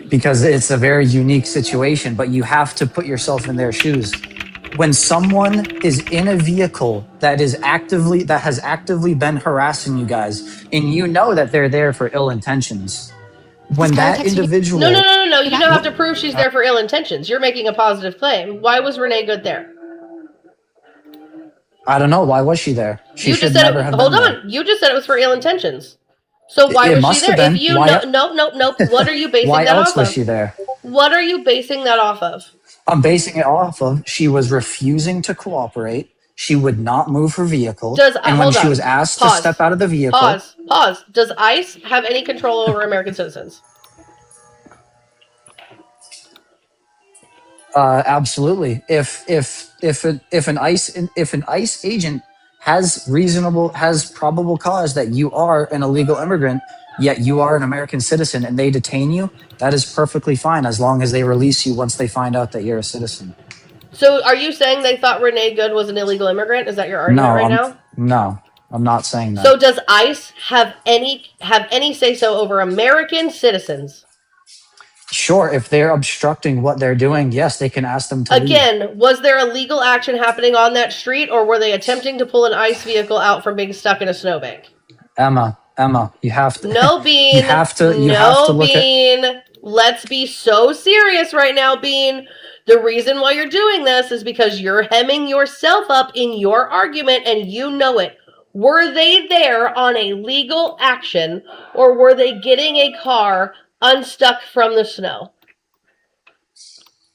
because it's a very unique situation, but you have to put yourself in their shoes. When someone is in a vehicle that has actively been harassing you guys, and you know that they're there for ill intentions, when that individual No. You don't have to prove she's there for ill intentions. You're making a positive claim. Why was Renee Good there? I don't know, why was she there? She You should just said never it. have Hold been on. there. You just said it was for ill intentions. So why It was she must there? have been. If you Why, nope. What are you basing why that else off was of? she there? What are you basing that off of? I'm basing it off of she was refusing to cooperate. She would not move her vehicle. And when Hold she on. was asked to Pause. step out of the vehicle. Pause. Does ICE have any control over American citizens? Absolutely. If an ICE agent has probable cause that you are an illegal immigrant, yet you are an American citizen, and they detain you, that is perfectly fine as long as they release you once they find out that you're a citizen. So are you saying they thought Renee Good was an illegal immigrant? Is that your argument No, I'm not saying that. So does ICE have any say so over American citizens? Sure, if they're obstructing what they're doing, yes, they can ask them to leave. Again, was there a legal action happening on that street, or were they attempting to pull an ICE vehicle out from being stuck in a snowbank? Emma, you have to. No, Bean. You have to look Bean. Let's be so serious right now, Bean. The reason why you're doing this is because you're hemming yourself up in your argument, and you know it. Were they there on a legal action, or were they getting a car unstuck from the snow?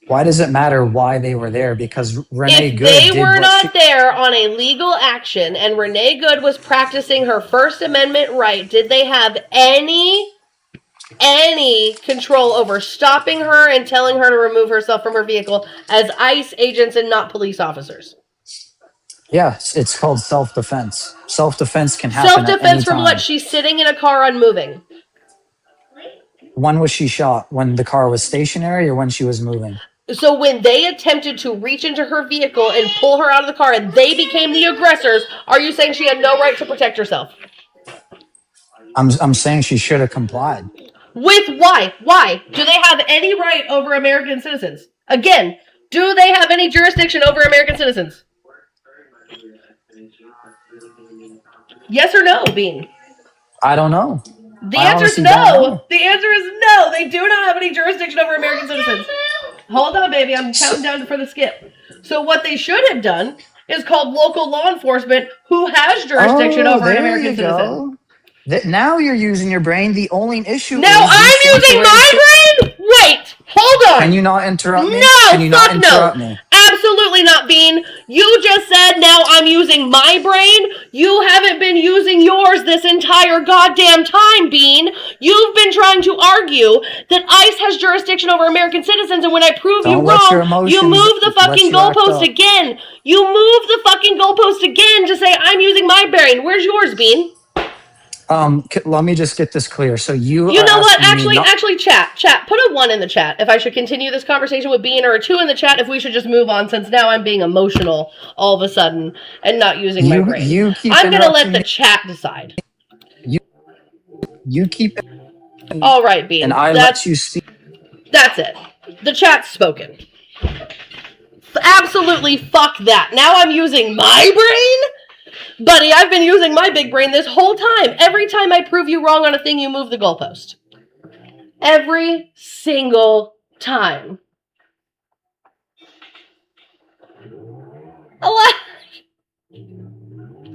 Why does it matter why they were there? Because Renee Good If they were not there on a legal action and Renee Good was practicing her First Amendment right, did they have any control over stopping her and telling her to remove herself from her vehicle as ICE agents and not police officers? Yes, it's called self-defense. Self-defense can happen Self-defense at any from time. what? She's sitting in a car unmoving. When was she shot? When the car was stationary or when she was moving? So when they attempted to reach into her vehicle and pull her out of the car and they became the aggressors, are you saying she had no right to protect herself? I'm saying she should have complied. With why? Why? Do they have any right over American citizens? Again, do they have any jurisdiction over American citizens? Yes or no, Bean? I don't know. The answer is no. The answer is no. They do not have any jurisdiction over American citizens. Hold on, baby. I'm counting down for the skip. So what they should have done is called local law enforcement who has jurisdiction over an American citizen. Now you're using your brain. The only issue now is I'm using my brain? Wait, hold on. Can you not interrupt me? No, Can you not interrupt me? Absolutely not, Bean. You just said now I'm using my brain. You haven't been using yours this entire goddamn time, Bean. You've been trying to argue that ICE has jurisdiction over American citizens, and when I prove you wrong, you move the fucking goalpost again. You move the fucking goalpost again to say I'm using my brain. Where's yours, Bean? Let me just get this clear. So you know what? Actually, chat, put a 1 in the chat if I should continue this conversation with Bean, or a 2 in the chat if we should just move on, since now I'm being emotional all of a sudden and not using my brain. I'm gonna let the chat decide. You keep. All right, Bean. And I let you speak. That's it. The chat's spoken. Absolutely fuck that. Now I'm using my brain? Buddy, I've been using my big brain this whole time. Every time I prove you wrong on a thing, you move the goalpost. Every single time.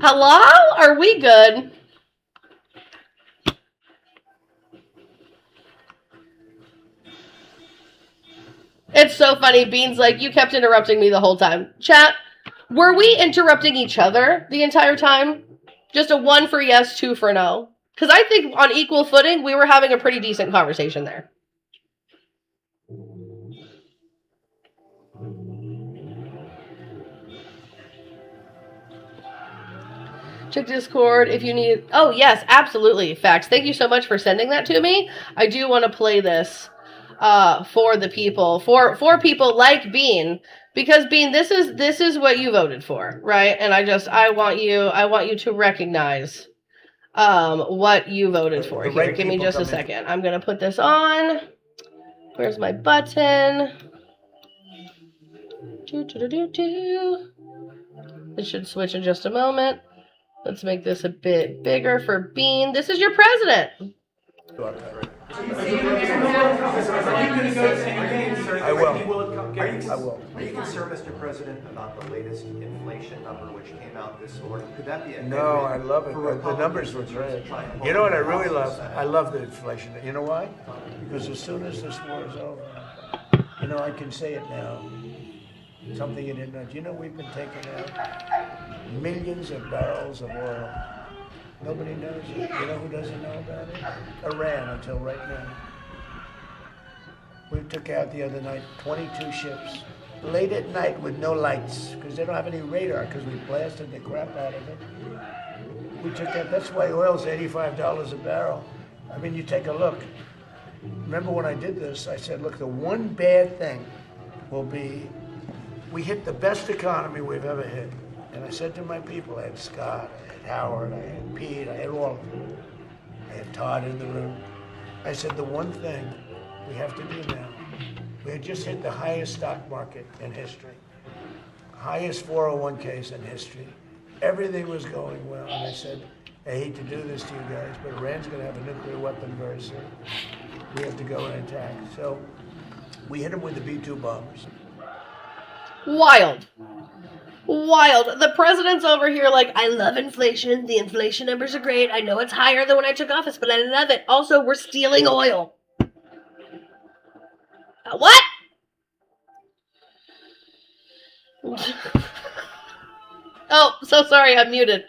Hello? Are we good? It's so funny. Bean's like, you kept interrupting me the whole time. Chat, were we interrupting each other the entire time? Just a 1 for yes, 2 for no. Because I think on equal footing, we were having a pretty decent conversation there. Check Discord if you need. Oh, yes, absolutely. Facts. Thank you so much for sending that to me. I do want to play this for the people, for people like Bean, because Bean, this is what you voted for, right? And I want you to recognize what you voted for. Here, give me just a second. I'm gonna put this on. Where's my button? It should switch in just a moment. Let's make this a bit bigger for Bean. This is your president. I will. I will. Are you concerned, Mr. President, about the latest inflation number which came out this morning? Could that be a No, I love it. The numbers were great. You know what I really love? I love the inflation. You know why? Because as soon as this war is over, you know, I can say it now. Something you didn't know. Do you know we've been taking out millions of barrels of oil? Nobody knows it. You know who doesn't know about it? Iran, until right now. We took out the other night 22 ships, late at night with no lights, because they don't have any radar, because we blasted the crap out of it. We took out, that's why oil's $85 a barrel. I mean, you take a look. Remember when I did this, I said, look, the one bad thing will be, we hit the best economy we've ever hit. And I said to my people, I had Scott, I had Howard, I had Pete, I had all of them. I had Todd in the room. I said, the one thing we have to do now, we had just hit the highest stock market in history, highest 401ks in history. Everything was going well. And I said, I hate to do this to you guys, but Iran's going to have a nuclear weapon very soon. We have to go and attack. So we hit them with the B-2 bombers. Wild. Wild. The president's over here like, I love inflation. The inflation numbers are great. I know it's higher than when I took office, but I love it. Also, we're stealing oil. What? Oh, so sorry. I'm muted.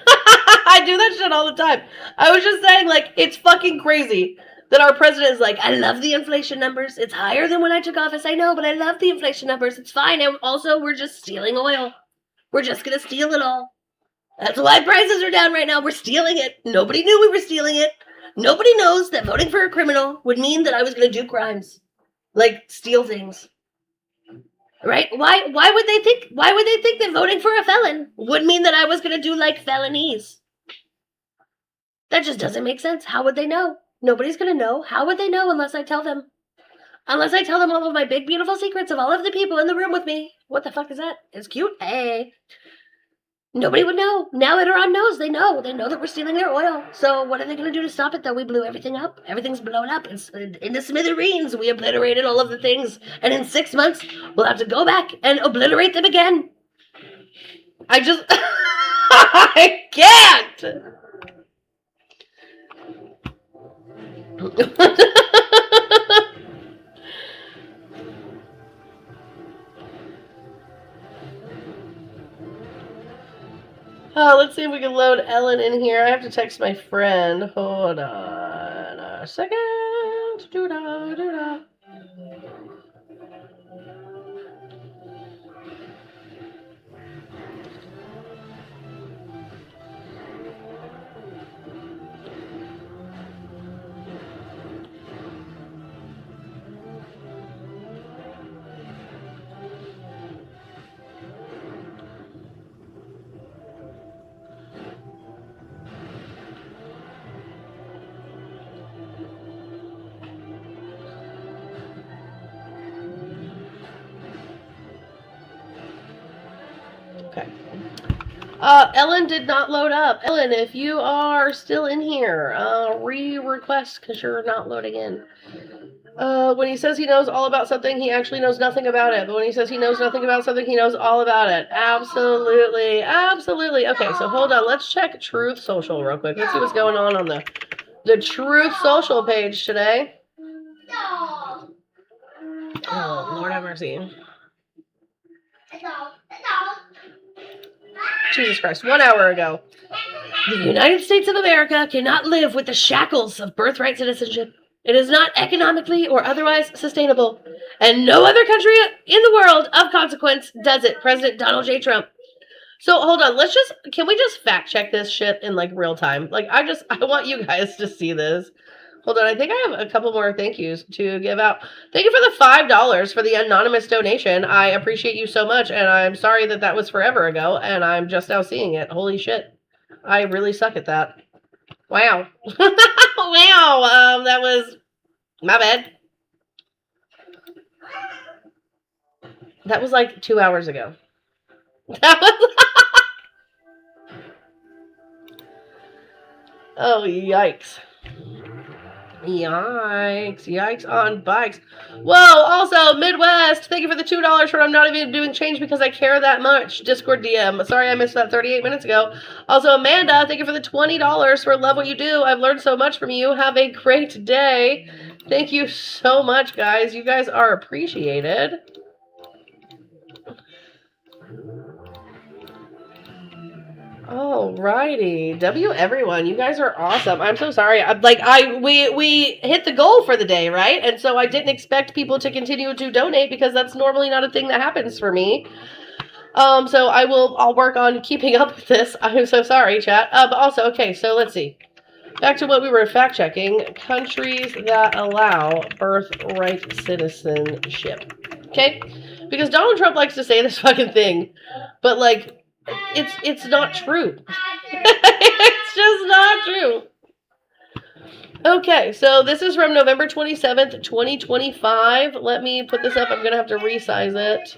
I do that shit all the time. I was just saying, like, it's fucking crazy that our president is like, I love the inflation numbers. It's higher than when I took office. I know, but I love the inflation numbers. It's fine. And also, we're just stealing oil. We're just going to steal it all. That's why prices are down right now. We're stealing it. Nobody knew we were stealing it. Nobody knows that voting for a criminal would mean that I was going to do crimes. Like, steal things. Right? Why would they think that voting for a felon would mean that I was going to do, like, felonies? That just doesn't make sense. How would they know? Nobody's going to know. How would they know unless I tell them? Unless I tell them all of my big, beautiful secrets of all of the people in the room with me. What the fuck is that? It's cute. Hey. Nobody would know. Now Iran knows. They know. They know that we're stealing their oil. So what are they going to do to stop it, though? We blew everything up. Everything's blown up. It's into smithereens. We obliterated all of the things. And in 6 months, we'll have to go back and obliterate them again. I just... I can't! Oh, let's see if we can load Ellen in here. I have to text my friend. Hold on a second. Doo-da, doo-da. Okay. Ellen did not load up. Ellen, if you are still in here, re-request because you're not loading in. When he says he knows all about something, he actually knows nothing about it. But when he says he knows nothing about something, he knows all about it. Absolutely. Absolutely. Okay, so hold on. Let's check Truth Social real quick. Let's see what's going on the Truth Social page today. Oh, Lord have mercy. Jesus Christ, 1 hour ago. The United States of America cannot live with the shackles of birthright citizenship. It is not economically or otherwise sustainable. And no other country in the world of consequence does it. President Donald J. Trump. So hold on, can we just fact check this shit in like real time? Like I want you guys to see this. Hold on, I think I have a couple more thank yous to give out. Thank you for the $5 for the anonymous donation. I appreciate you so much, and I'm sorry that was forever ago, and I'm just now seeing it. Holy shit. I really suck at that. Wow. Wow, that was my bad. That was like 2 hours ago. That was... Oh, yikes. Yikes on bikes. Whoa, also, Midwest, thank you for the $2 for I'm not even doing change because I care that much. Discord DM. Sorry I missed that 38 minutes ago. Also, Amanda, thank you for the $20 for love what you do. I've learned so much from you. Have a great day. Thank you so much, guys. You guys are appreciated. Alrighty. W everyone. You guys are awesome. I'm so sorry. We hit the goal for the day, right? And so I didn't expect people to continue to donate because that's normally not a thing that happens for me. So I'll work on keeping up with this. I'm so sorry, chat. But also, okay, so let's see. Back to what we were fact checking. Countries that allow birthright citizenship. Okay? Because Donald Trump likes to say this fucking thing, but like it's not true. It's just not true. Okay, so this is from November 27th, 2025. Let me put this up. I'm going to have to resize it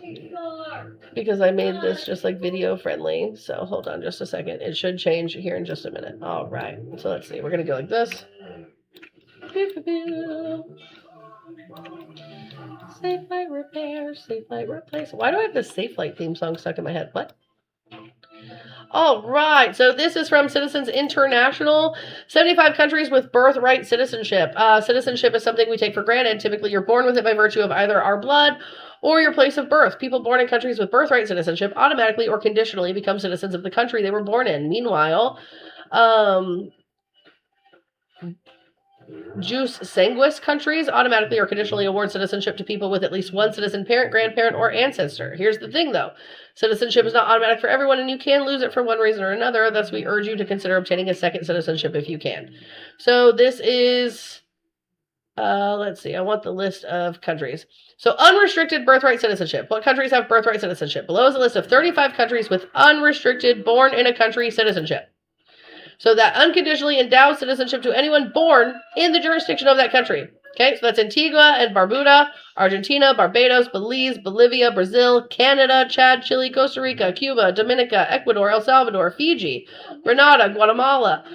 because I made this just like video friendly. So hold on just a second. It should change here in just a minute. All right. So let's see. We're going to go like this. Safe light repair, safe light replace. Why do I have the Safe Light theme song stuck in my head? What? All right, so this is from Citizens International. 75 countries with birthright citizenship. Citizenship is something we take for granted. Typically, you're born with it by virtue of either our blood or your place of birth. People born in countries with birthright citizenship automatically or conditionally become citizens of the country they were born in. Meanwhile, Jus sanguis countries automatically or conditionally award citizenship to people with at least one citizen parent, grandparent, or ancestor. Here's the thing, though. Citizenship is not automatic for everyone, and you can lose it for one reason or another. Thus, we urge you to consider obtaining a second citizenship if you can. So this is... let's see. I want the list of countries. So unrestricted birthright citizenship. What countries have birthright citizenship? Below is a list of 35 countries with unrestricted born in a country citizenship. So that unconditionally endows citizenship to anyone born in the jurisdiction of that country. Okay, so that's Antigua and Barbuda, Argentina, Barbados, Belize, Bolivia, Brazil, Canada, Chad, Chile, Costa Rica, Cuba, Dominica, Ecuador, El Salvador, Fiji, Grenada, Guatemala,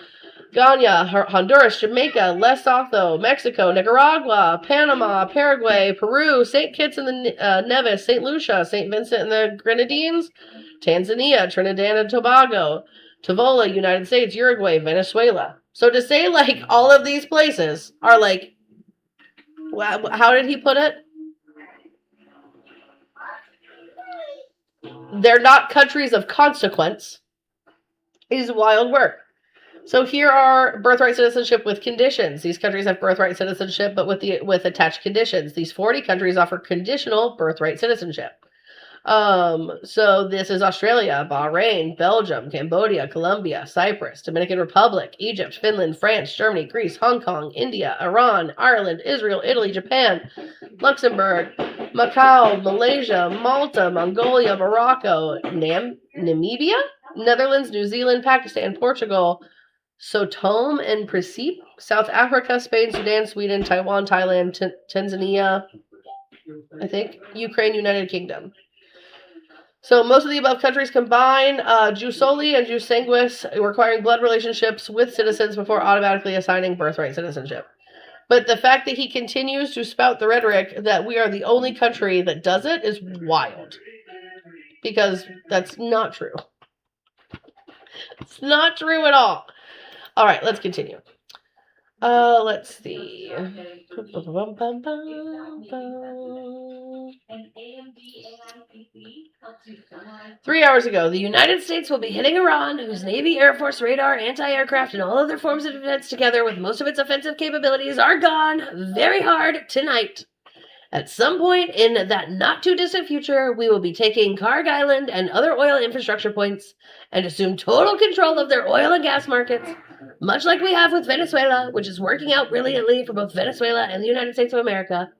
Ghana, Honduras, Jamaica, Lesotho, Mexico, Nicaragua, Panama, Paraguay, Peru, St. Kitts and the Nevis, St. Lucia, St. Vincent and the Grenadines, Tanzania, Trinidad and Tobago, Tuvalu, United States, Uruguay, Venezuela. So to say, like, all of these places are, like, how did he put it? They're not countries of consequence. Is wild work. So here are birthright citizenship with conditions. These countries have birthright citizenship, but with attached conditions. These 40 countries offer conditional birthright citizenship. So this is Australia, Bahrain, Belgium, Cambodia, Colombia, Cyprus, Dominican Republic, Egypt, Finland, France, Germany, Greece, Hong Kong, India, Iran, Ireland, Israel, Italy, Japan, Luxembourg, Macau, Malaysia, Malta, Mongolia, Morocco, Namibia, Netherlands, New Zealand, Pakistan, Portugal, Sotome and Principe, South Africa, Spain, Sudan, Sweden, Taiwan, Thailand, Tanzania, I think, Ukraine, United Kingdom. So most of the above countries combine jus soli and jus sanguis, requiring blood relationships with citizens before automatically assigning birthright citizenship. But the fact that he continues to spout the rhetoric that we are the only country that does it is wild. Because that's not true. It's not true at all. All right, let's continue. Let's see. 3 hours ago, the United States will be hitting Iran, whose Navy, Air Force, radar, anti-aircraft, and all other forms of defense together with most of its offensive capabilities are gone very hard tonight. At some point in that not too distant future, we will be taking Karg Island and other oil infrastructure points and assume total control of their oil and gas markets, much like we have with Venezuela, which is working out brilliantly for both Venezuela and the United States of America.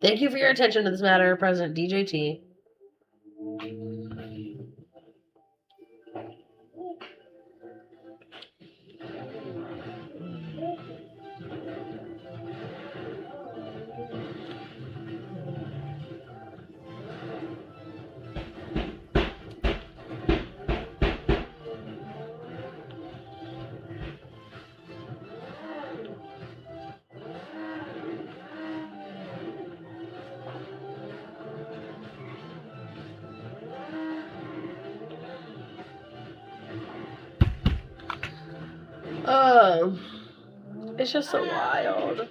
Thank you for your attention to this matter, President DJT. It's just so wild.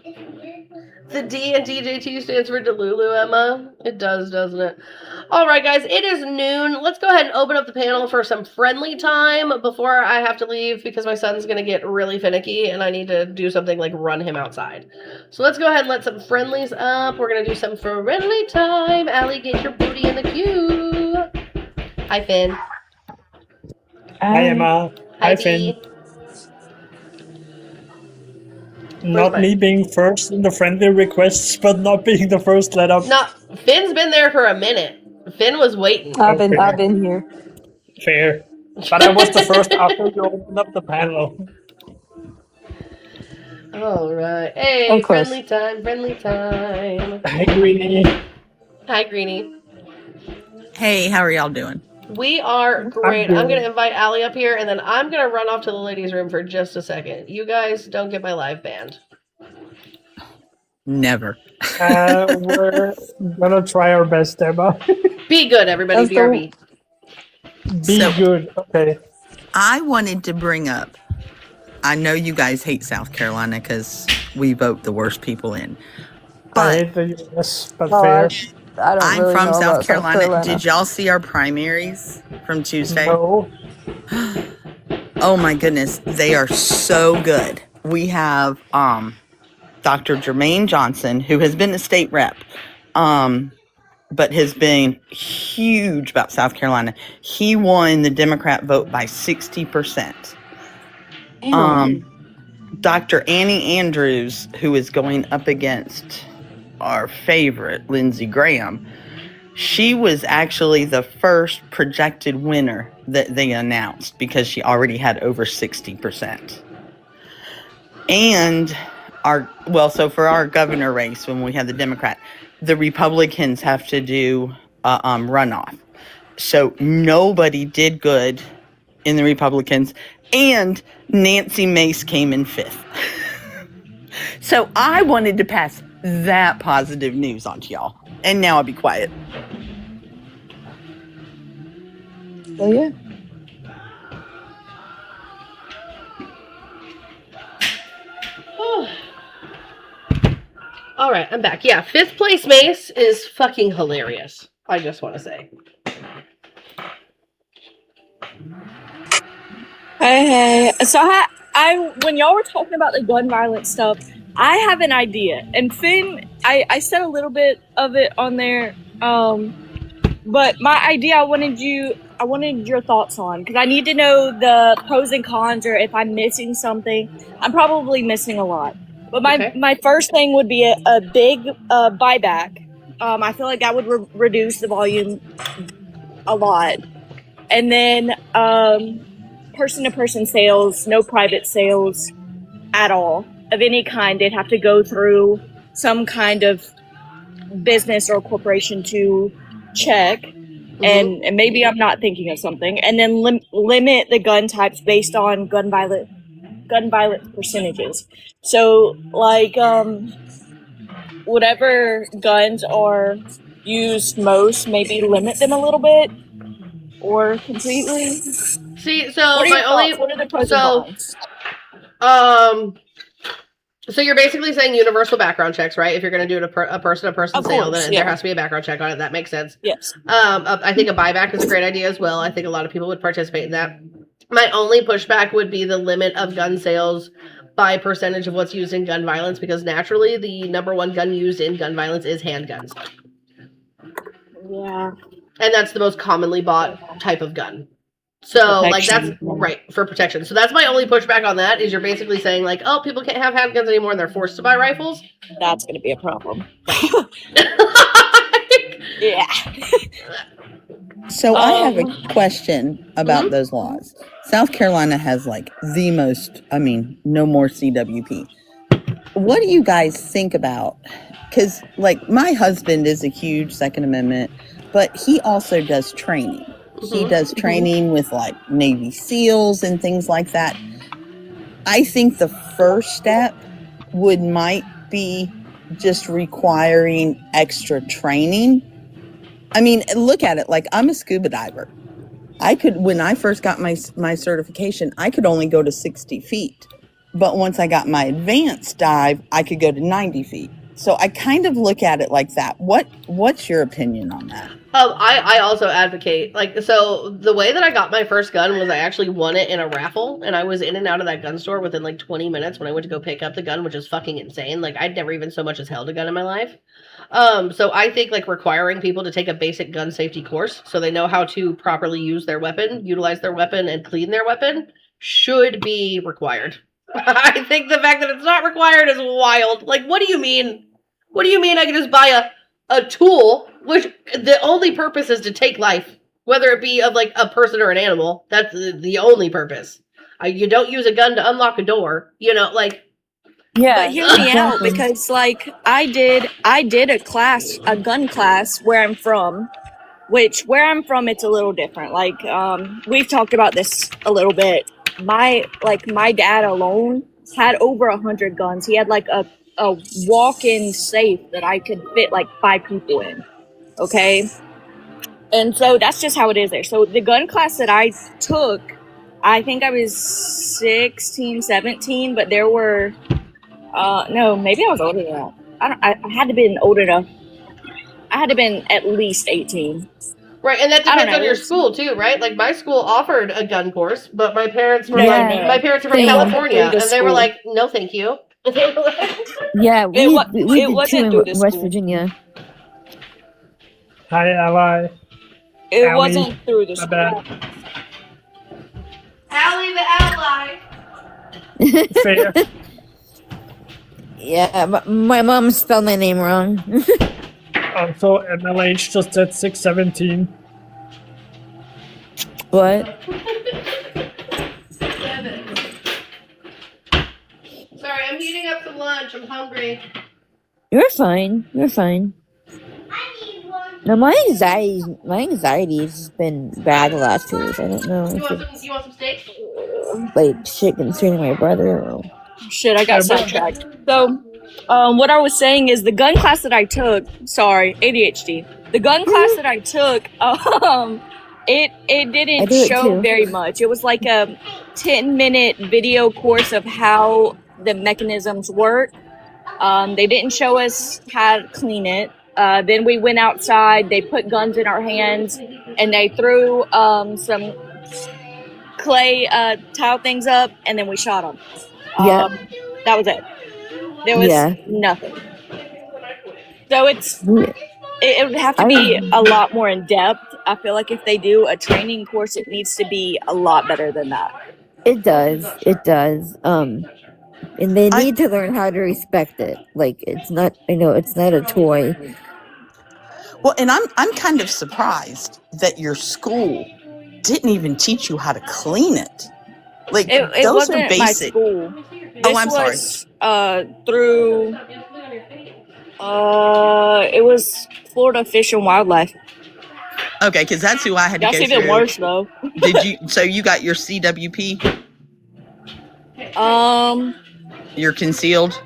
The D in DJT stands for Delulu, Emma. It does, doesn't it? All right, guys, it is noon. Let's go ahead and open up the panel for some friendly time before I have to leave because my son's going to get really finicky and I need to do something like run him outside. So let's go ahead and let some friendlies up. We're going to do some friendly time. Allie, get your booty in the queue. Hi, Finn. Hi, Emma. Hi, Finn. Not me being first in the friendly requests, but not being the first let up. No, Finn's been there for a minute. Finn was waiting. I've been here. Fair. But I was the first after you opened up the panel. All right. Hey, friendly time, friendly time. Hi, Greenie. Hi, Greenie. Hey, how are y'all doing? We are great. I'm going to invite Allie up here, and then I'm going to run off to the ladies' room for just a second. You guys don't get my live band. Never. We're going to try our best, Emma. Be good, everybody. BRB. Be good. Okay. I wanted to bring up, I know you guys hate South Carolina because we vote the worst people in. But I hate the US, but fair. I'm from South Carolina. Did y'all see our primaries from Tuesday? No. Oh my goodness, they are so good. We have Dr. Jermaine Johnson, who has been a state rep, but has been huge about South Carolina. He won the Democrat vote by 60%. Dr. Annie Andrews, who is going up against our favorite, Lindsey Graham, she was actually the first projected winner that they announced because she already had over 60%. And so for our governor race, when we had the Democrat, the Republicans have to do a runoff. So nobody did good in the Republicans, and Nancy Mace came in 5th. So I wanted to pass that positive news on to y'all. And now I'll be quiet. Oh, yeah. All right, I'm back. Yeah, 5th place Mace is fucking hilarious. I just want to say. Hey. So I when y'all were talking about the gun violence stuff, I have an idea. And Finn, I said a little bit of it on there. But my idea, I wanted your thoughts on, because I need to know the pros and cons, or if I'm missing something. I'm probably missing a lot. But my first thing would be a big buyback. I feel like that would reduce the volume a lot. And then person-to-person sales, no private sales at all of any kind. They'd have to go through some kind of business or corporation to check. And maybe I'm not thinking of something. And then limit the gun types based on gun violence percentages. So, like, whatever guns are used most, maybe limit them a little bit or completely. See, so what are the pros and cons? So you're basically saying universal background checks, right? If you're going to do a person-to-person sale, then there has to be a background check on it. That makes sense. Yes. I think a buyback is a great idea as well. I think a lot of people would participate in that. My only pushback would be the limit of gun sales by percentage of what's used in gun violence, because naturally the number one gun used in gun violence is handguns. Yeah. And that's the most commonly bought type of gun. So, like, that's right, for protection. So that's my only pushback on that, is you're basically saying, like, oh, people can't have handguns anymore and they're forced to buy rifles. That's going to be a problem. Yeah. So I have a question about those laws. South Carolina has like the most, no more CWP. What do you guys think about? Because like my husband is a huge Second Amendment, but he also does training. He does training with like Navy SEALs and things like that. I think the first step might be just requiring extra training. I mean, look at it. Like, I'm a scuba diver. When I first got my certification, I could only go to 60 feet. But once I got my advanced dive, I could go to 90 feet. So I kind of look at it like that. What's your opinion on that? I also advocate, like, so the way that I got my first gun was I actually won it in a raffle, and I was in and out of that gun store within like 20 minutes when I went to go pick up the gun, which is fucking insane. Like, I'd never even so much as held a gun in my life. So I think like requiring people to take a basic gun safety course so they know how to properly use their weapon, utilize their weapon, and clean their weapon should be required. I think the fact that it's not required is wild. Like, what do you mean? What do you mean I can just buy a tool, which the only purpose is to take life, whether it be of like a person or an animal? That's the only purpose. You don't use a gun to unlock a door, like. Yeah, but hear me out, because like I did a gun class where I'm from, where I'm from it's a little different. Like we've talked about this a little bit. My dad alone had over 100 guns. He had like a walk-in safe that I could fit like 5 people in. Okay? And so that's just how it is there. So the gun class that I took, I think I was 16, 17, but there were no, maybe I was older than that. I had to have been old enough. I had to have been at least 18. Right, and that depends on your school too, right? Like my school offered a gun course, but my parents were my parents are from California, and they were like, "No, thank you." Yeah, we did too in West school. Virginia. Hi, Ally. It Allie. wasn't through the My school. bad. Allie the ally. Fair. Yeah, my mom spelled my name wrong. Also, MLH just said 617. What? Sorry, I'm heating up some lunch. I'm hungry. You're fine. You're fine. No, my anxiety has just been bad the last 2 weeks. I don't know. You want some steak? Like shit concerning my brother. Or... Shit, I got sidetracked. So, what I was saying is the gun class that I took. Sorry, ADHD. The gun class that I took. It didn't show very much. It was like a 10-minute video course of how the mechanisms work. They didn't show us how to clean it. Then we went outside. They put guns in our hands, and they threw some clay tile things up, and then we shot them. That was it. There was nothing. So it would have to be a lot more in depth. I feel like if they do a training course, it needs to be a lot better than that. It does. It does. And they need to learn how to respect it. Like it's not a toy. Well, and I'm kind of surprised that your school didn't even teach you how to clean it. Like it those wasn't are basic. My school. I'm sorry. Through. It was Florida Fish and Wildlife. Okay, because that's who I had to go through. That's even worse though. Did you? So you got your CWP? You're concealed?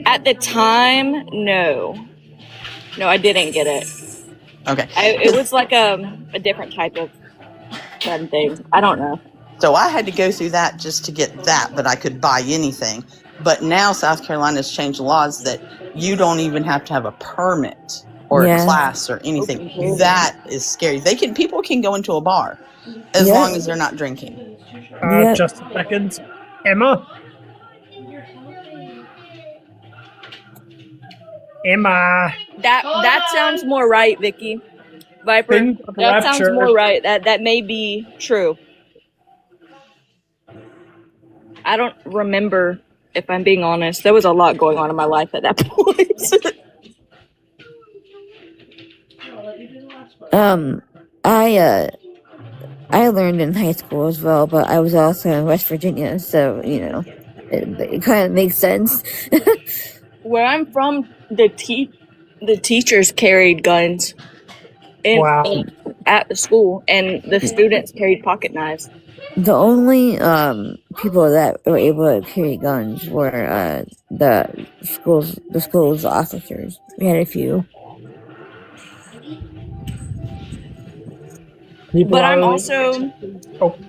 At the time, no, I didn't get it. Okay. It was like a different type of gun thing. I don't know. So I had to go through that just to get that, but I could buy anything. But now South Carolina's changed laws that you don't even have to have a permit or a class or anything. Okay. That is scary. People can go into a bar as long as they're not drinking. Just a second. Emma? Emma. That sounds more right, Vicky. Viper. Think That sounds rapture. more right. That may be true. I don't remember, if I'm being honest. There was a lot going on in my life at that point. I learned in high school as well, but I was also in West Virginia, so you know, it kind of makes sense. Where I'm from, the teachers carried guns at the school, and the students carried pocket knives. The only people that were able to carry guns were the school's officers. We had a few. But I'm also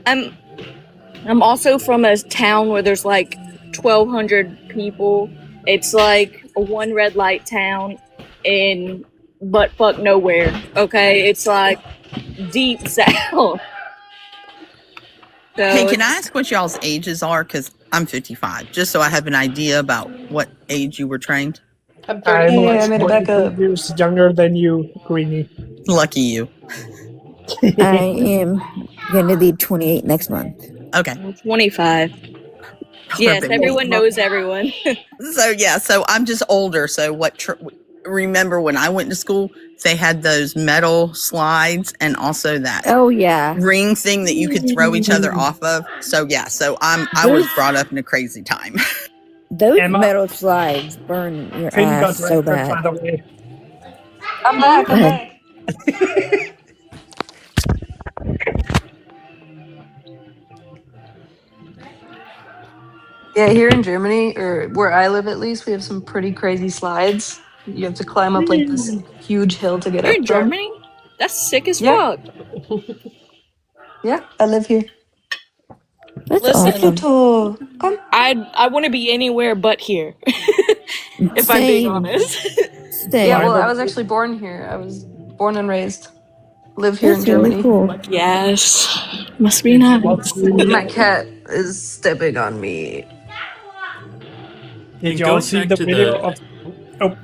I'm also from a town where there's like 1,200 people. It's like a one red light town in butt fuck nowhere. Okay, it's like deep south. So Hey, can I ask what y'all's ages are? Because I'm 55, just so I have an idea about what age you were trained. I'm 34. Hey, I made it back up. Years younger than you, Greenie. Lucky you. I am going to be 28 next month. Okay. I'm 25. Yes, everyone knows everyone. So I'm just older. So remember when I went to school, they had those metal slides and also that ring thing that you could throw each other off of. So I was brought up in a crazy time. Those metal slides burn your ass so bad. I'm back. I'm back. Yeah, here in Germany, or where I live at least, we have some pretty crazy slides. You have to climb up like this huge hill to get You're up in there. Germany? That's sick as fuck. Yeah, I live here. Listen, Come. I want to be anywhere but here. If I'm being honest. Yeah, well, I was actually born here. I was born and raised. Live here in Germany. Yes. Must be nice. My cat is stepping on me. Did y'all see the video of? Oh,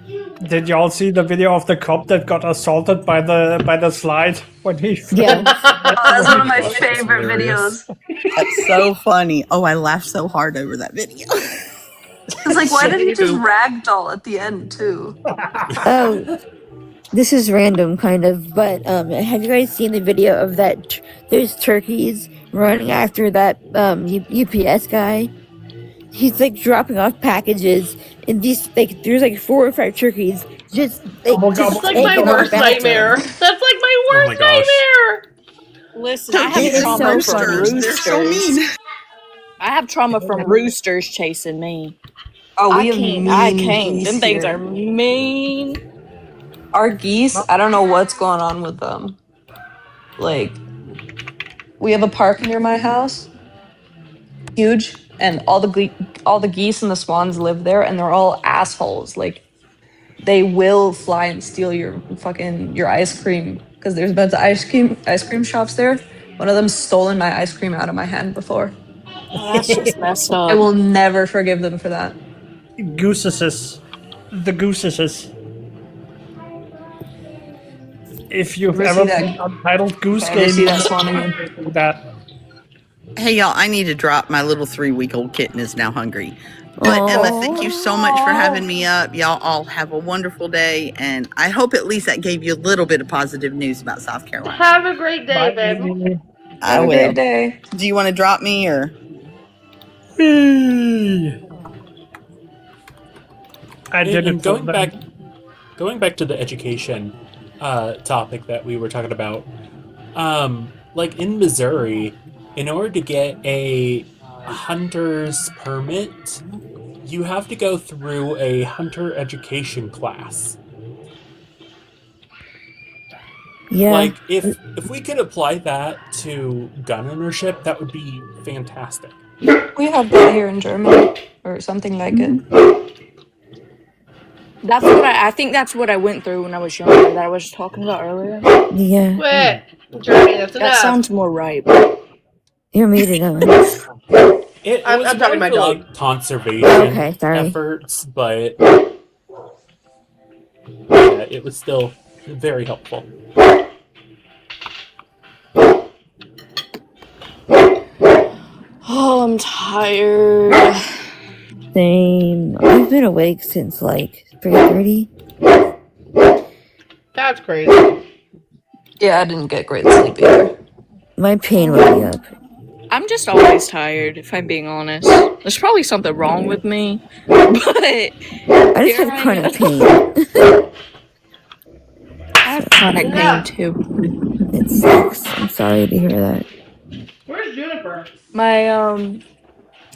did y'all see the video of the cop that got assaulted by the slide when he? Yeah, that's one of my favorite videos. That's so funny. Oh, I laughed so hard over that video. It's like, why did he just ragdoll at the end too? Oh, this is random, kind of, but have you guys seen the video of that? Those turkeys running after that UPS guy. He's like dropping off packages, and there's like 4 or 5 turkeys. That's like my worst nightmare. That's like my worst nightmare. Listen, I have trauma from roosters. They're so mean. I have trauma from roosters chasing me. Oh, we I have can't. geese Them things here. are mean. Our geese, I don't know what's going on with them. Like, we have a park near my house, huge, and all the geese and the swans live there, and they're all assholes. Like, they will fly and steal your ice cream because there's a bunch of ice cream shops there. One of them's stolen my ice cream out of my hand before. Oh, that's just messed up. I will never forgive them for that. Gooses. The gooses. If you've ever played Untitled Goose Game, see that swan again. That. Hey, y'all, I need to drop. My little 3-week-old kitten is now hungry. But Emma, thank you so much for having me up. Y'all all have a wonderful day, and I hope at least that gave you a little bit of positive news about South Carolina. Have a great day, babe. I will. Have a great day. Do you want to drop me or? I did And going back to the education topic that we were talking about, like in Missouri, in order to get a hunter's permit, you have to go through a hunter education class. Yeah. Like if we could apply that to gun ownership, that would be fantastic. We have that here in Germany, or something like it. That's what I think that's what I went through when I was younger, that I was talking about earlier. Yeah. Quit. Jeremy, that's enough. That sounds more right. You're muted on. It I'm was talking more my for dog. like conservation Okay, sorry. efforts, but yeah, it was still very helpful. Oh, I'm tired. Same. I've been awake since like 3:30. That's crazy. Yeah, I didn't get great sleep either. My pain woke me up. I'm just always tired, if I'm being honest. There's probably something wrong with me, but I just here have I chronic am. pain. I have chronic pain too. It sucks. I'm sorry to hear that. Where's Juniper? I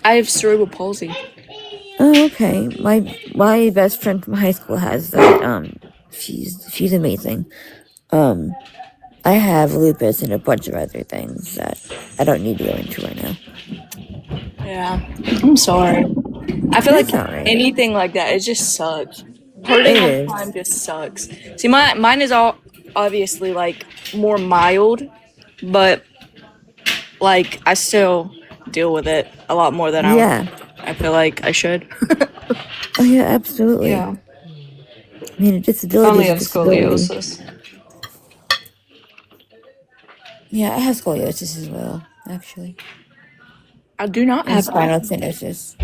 have cerebral palsy. Oh, okay. My best friend from high school has that. She's amazing. I have lupus and a bunch of other things that I don't need to go into right now. Yeah, I'm sorry. I feel That's like alright. anything like that, it just sucks. Hurting It all is. the time just sucks. See, mine is all obviously like more mild, but like I still deal with it a lot more than Yeah. I feel like I should. Oh yeah, absolutely. Yeah. I mean, a disability Only is a have disability. scoliosis. Yeah, I have scoliosis as well, actually. I do not And have spinal stenosis.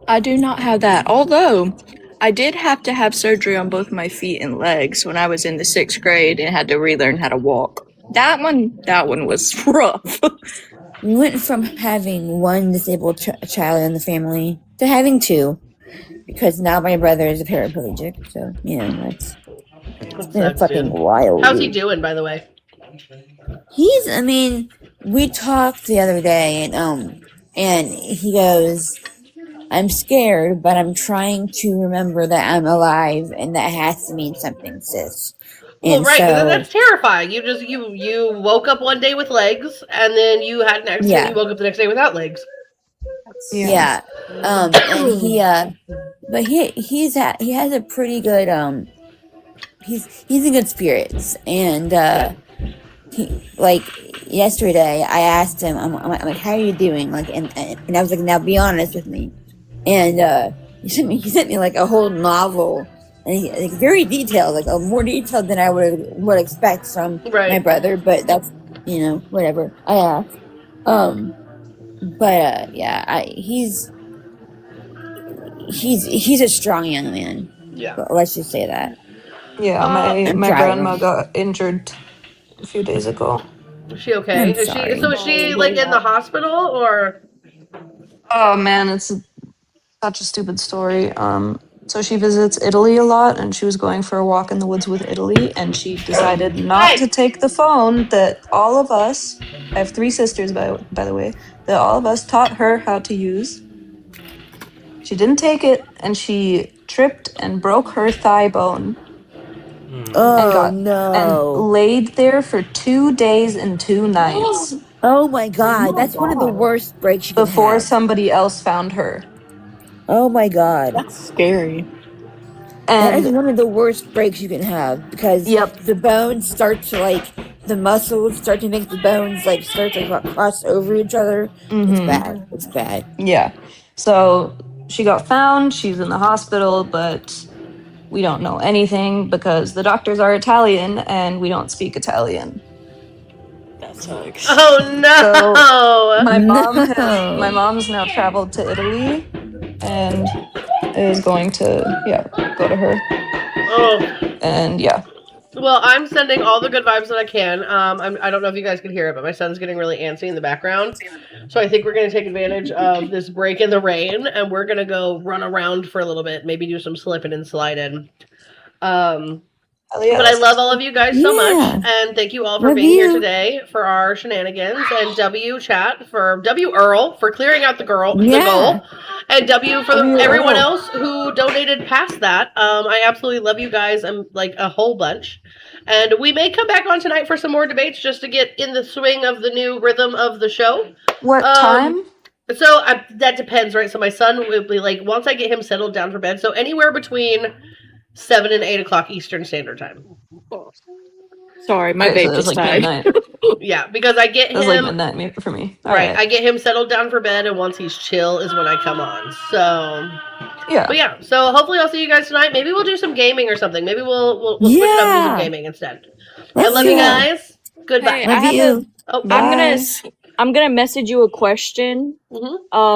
I do not have that. Although I did have to have surgery on both my feet and legs when I was in the 6th grade and had to relearn how to walk. That one was rough. We went from having one disabled child in the family to having two, because now my brother is a paraplegic. So it's been a Sucks, fucking dude. wild How's he week. doing, by the way? I mean, we talked the other day, and he goes, "I'm scared, but I'm trying to remember that I'm alive, and that has to mean something, sis." Well, And right, because so, that's terrifying. You woke up one day with legs, and then you had an accident. yeah, You woke up the next day without legs. yeah, and but he has a pretty good he's in good spirits, and he, like, yesterday I asked him, I'm like, how are you doing? Like, and I was like, now be honest with me. And he sent me like a whole novel, and like, very detailed, like more detailed than I would expect from my brother. But that's whatever. I asked. But yeah, he's a strong young man. Yeah. Let's just say that. Yeah, I'm my trying. grandma got injured a few days ago. Is she okay? I'm Is sorry. she like in the hospital or? Oh man, it's such a stupid story. So she visits Italy a lot, and she was going for a walk in the woods with Italy, and she decided not to take the phone that all of us, I have 3 sisters by the way, that all of us taught her how to use. She didn't take it, and she tripped and broke her thigh bone. Oh and no! laid there for 2 days and 2 nights. Oh my god, that's one of the worst breaks you can before have. somebody else found her. Oh my god. That's scary. That is And one of the worst breaks you can have, because the bones start to, like, the muscles start to make the bones like start to cross over each other. It's bad. It's bad. Yeah. So she got found, she's in the hospital, but we don't know anything because the doctors are Italian and we don't speak Italian. That sucks. Oh no! So my mom's now traveled to Italy and is going to go to her. Oh. And yeah. Well, I'm sending all the good vibes that I can. I don't know if you guys can hear it, but my son's getting really antsy in the background. So I think we're going to take advantage of this break in the rain, and we're going to go run around for a little bit, maybe do some slipping and sliding. But I love all of you guys so much, and thank you all for being here today for our shenanigans, and W Earl for clearing out the goal, and W for everyone else who donated past that. I absolutely love you guys. I'm like a whole bunch, and we may come back on tonight for some more debates just to get in the swing of the new rhythm of the show. What time? So that depends, right? So my son will be like, once I get him settled down for bed, so anywhere between 7 and 8 o'clock Eastern Standard Time. Sorry, my Okay, so vape that's just like died. midnight. Yeah, because I get That's like him midnight for me. right. Alright. I get him settled down for bed, and once he's chill is when I come on. So Yeah. but yeah, so hopefully I'll see you guys tonight. Maybe we'll do some gaming or something. Maybe we'll switch it up and do some gaming instead. I love you guys. Goodbye. Hey, I have you. a. Oh, I'm gonna message you a question. Mhm.